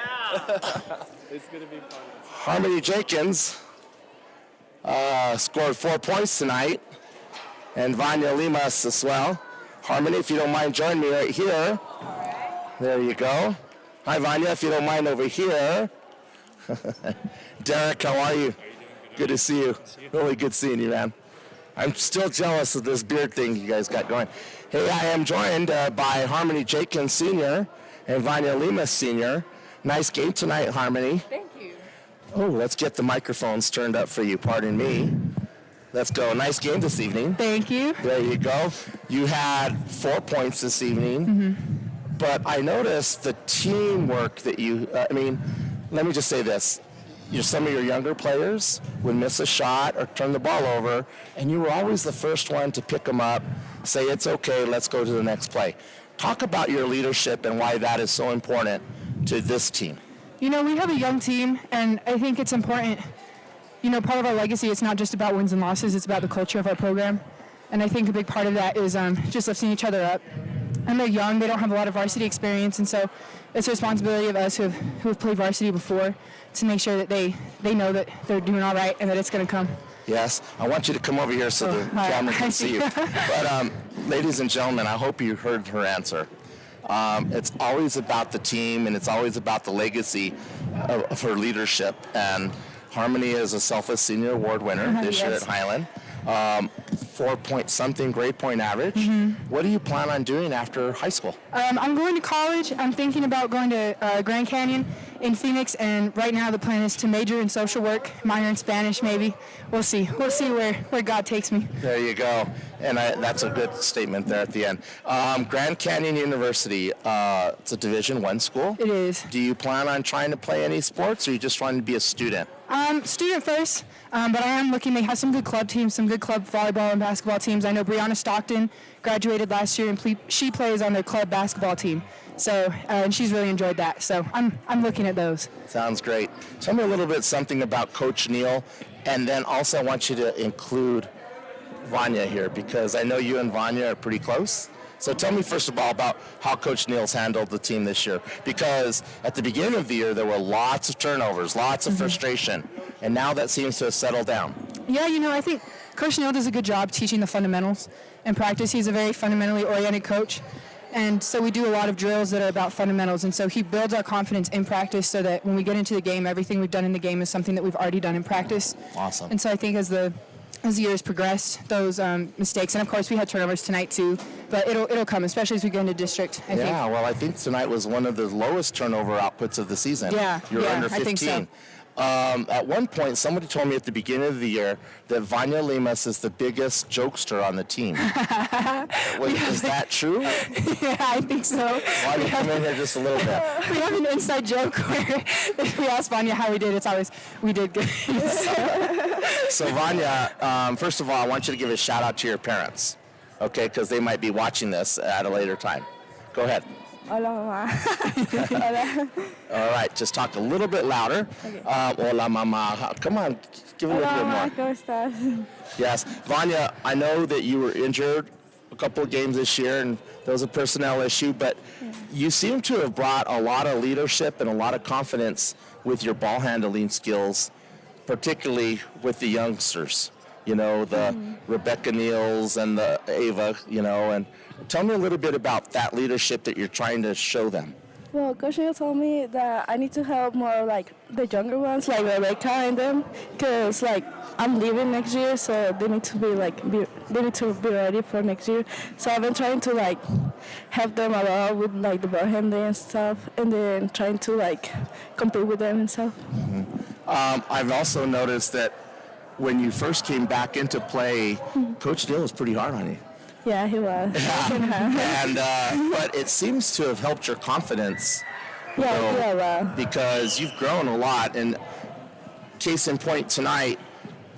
It's going to be fun. Harmony Jenkins scored 4 points tonight. And Vanya Limas as well. Harmony, if you don't mind, join me right here. There you go. Hi, Vanya, if you don't mind over here. Derek, how are you? Good to see you. Really good seeing you, man. I'm still jealous of this beard thing you guys got going. Hey, I am joined by Harmony Jenkins Sr. and Vanya Lima Sr. Nice game tonight, Harmony. Thank you. Oh, let's get the microphones turned up for you. Pardon me. Let's go. Nice game this evening. Thank you. There you go. You had 4 points this evening. But I noticed the teamwork that you, let me just say this. Some of your younger players would miss a shot or turn the ball over, and you were always the first one to pick them up, say, it's okay, let's go to the next play. Talk about your leadership and why that is so important to this team. We have a young team, and I think it's important. Part of our legacy, it's not just about wins and losses, it's about the culture of our program. And I think a big part of that is just lifting each other up. And they're young, they don't have a lot of varsity experience, and so it's a responsibility of us who have played varsity before to make sure that they know that they're doing all right and that it's going to come. Yes, I want you to come over here so the camera can see you. But ladies and gentlemen, I hope you heard her answer. It's always about the team, and it's always about the legacy of her leadership. And Harmony is a Selfless Senior Award winner this year at Highland. 4-point-something grade point average. What do you plan on doing after high school? I'm going to college. I'm thinking about going to Grand Canyon in Phoenix, and right now the plan is to major in social work, minor in Spanish maybe. We'll see. We'll see where God takes me. There you go. And that's a good statement there at the end. Grand Canyon University, it's a Division I school. It is. Do you plan on trying to play any sports, or are you just trying to be a student? Student first, but I am looking. They have some good club teams, some good club volleyball and basketball teams. I know Brianna Stockton graduated last year, and she plays on their club basketball team. So, and she's really enjoyed that. So I'm looking at those. Sounds great. Tell me a little bit something about Coach Neal, and then also I want you to include Vanya here, because I know you and Vanya are pretty close. So tell me first of all about how Coach Neal's handled the team this year, because at the beginning of the year there were lots of turnovers, lots of frustration, and now that seems to have settled down. Yeah, I think Coach Neal does a good job teaching the fundamentals in practice. He's a very fundamentally oriented coach, and so we do a lot of drills that are about fundamentals, and so he builds our confidence in practice so that when we get into the game, everything we've done in the game is something that we've already done in practice. Awesome. And so I think as the years progressed, those mistakes, and of course we had turnovers tonight too, but it'll come, especially as we go into district, I think. Yeah, well, I think tonight was one of the lowest turnover outputs of the season. Yeah, You're under 15. I think so. At one point, somebody told me at the beginning of the year that Vanya Limas is the biggest jokester on the team. Is that true? Yeah, I think so. Why don't you come in here just a little bit? We have an inside joke where if we ask Vanya how we did, it's always, we did good. So Vanya, first of all, I want you to give a shout out to your parents, okay, because they might be watching this at a later time. Go ahead. Hola, mamá. Hola. All right, just talk a little bit louder. Okay. Hola, mama. Come on, give it a little bit Hola, more. mamá, ¿cómo estás? Yes. Vanya, I know that you were injured a couple of games this year, and there was a personnel issue, but you seem to have brought a lot of leadership and a lot of confidence with your ball handling skills, particularly with the youngsters, the Rebecca Neals and the Ava, and tell me a little bit about that leadership that you're trying to show them. Well, Coach Neal told me that I need to help more like the younger ones, like Rebecca and them, because I'm leaving next year, so they need to be ready for next year. So I've been trying to help them a lot with the ball handling and stuff, and then trying to compete with them and stuff. I've also noticed that when you first came back into play, Coach Neal was pretty hard on you. Yeah, he was. And but it seems to have helped your confidence. Yeah. Because you've grown a lot. And case in point tonight,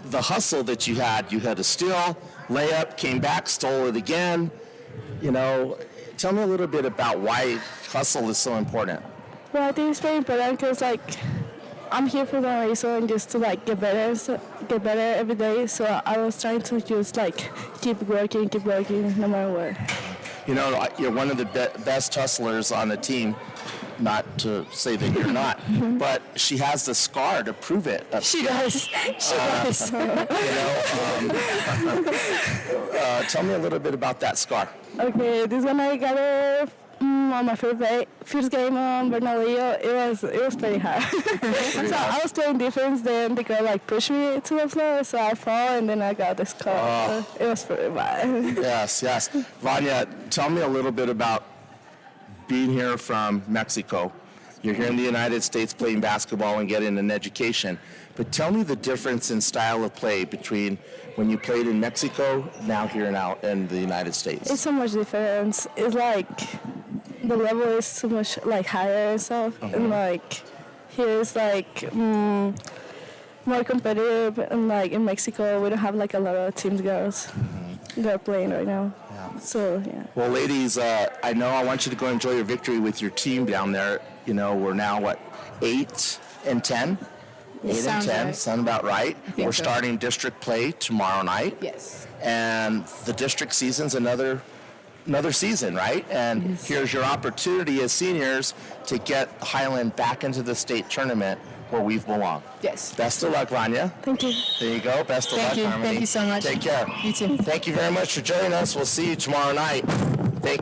the hustle that you had a steal, layup, came back, stole it again. Tell me a little bit about why hustle is so important. Well, I think it's very important because I'm here for one reason, just to get better every day. So I was trying to just keep working, no matter what. You're one of the best hustlers on the team. Not to say that you're not, but she has the scar to prove it. She does. Tell me a little bit about that scar. Okay, this one I got it On my first game on Bernalillo, it was pretty hard. So I was playing defense, then the girl like pushed me to the floor, so I fall, and then I got this call. It was pretty bad. Yes. Vanya, tell me a little bit about being here from Mexico. You're here in the United States playing basketball and getting an education. But tell me the difference in style of play between when you played in Mexico, now here now in the United States. It's so much difference. It's like the level is so much like higher and stuff, and like here is like more competitive, and like in Mexico we don't have like a lot of team girls that are playing right now. So yeah. Well, ladies, I know I want you to go enjoy your victory with your team down there. You know, we're now, 8 and 10? 8 and Sounds 10, right. sound about right. We're so. starting district play tomorrow night. Yes. And the district season's another season, right? And here's your opportunity as seniors to get Highland back into the state tournament where we belong. Yes. Best of luck, Vanya. Thank you. There you go. Best of luck, Thank you. Harmony. Thank you so much. Take care. You too. Thank you very much for joining us. We'll see you tomorrow night.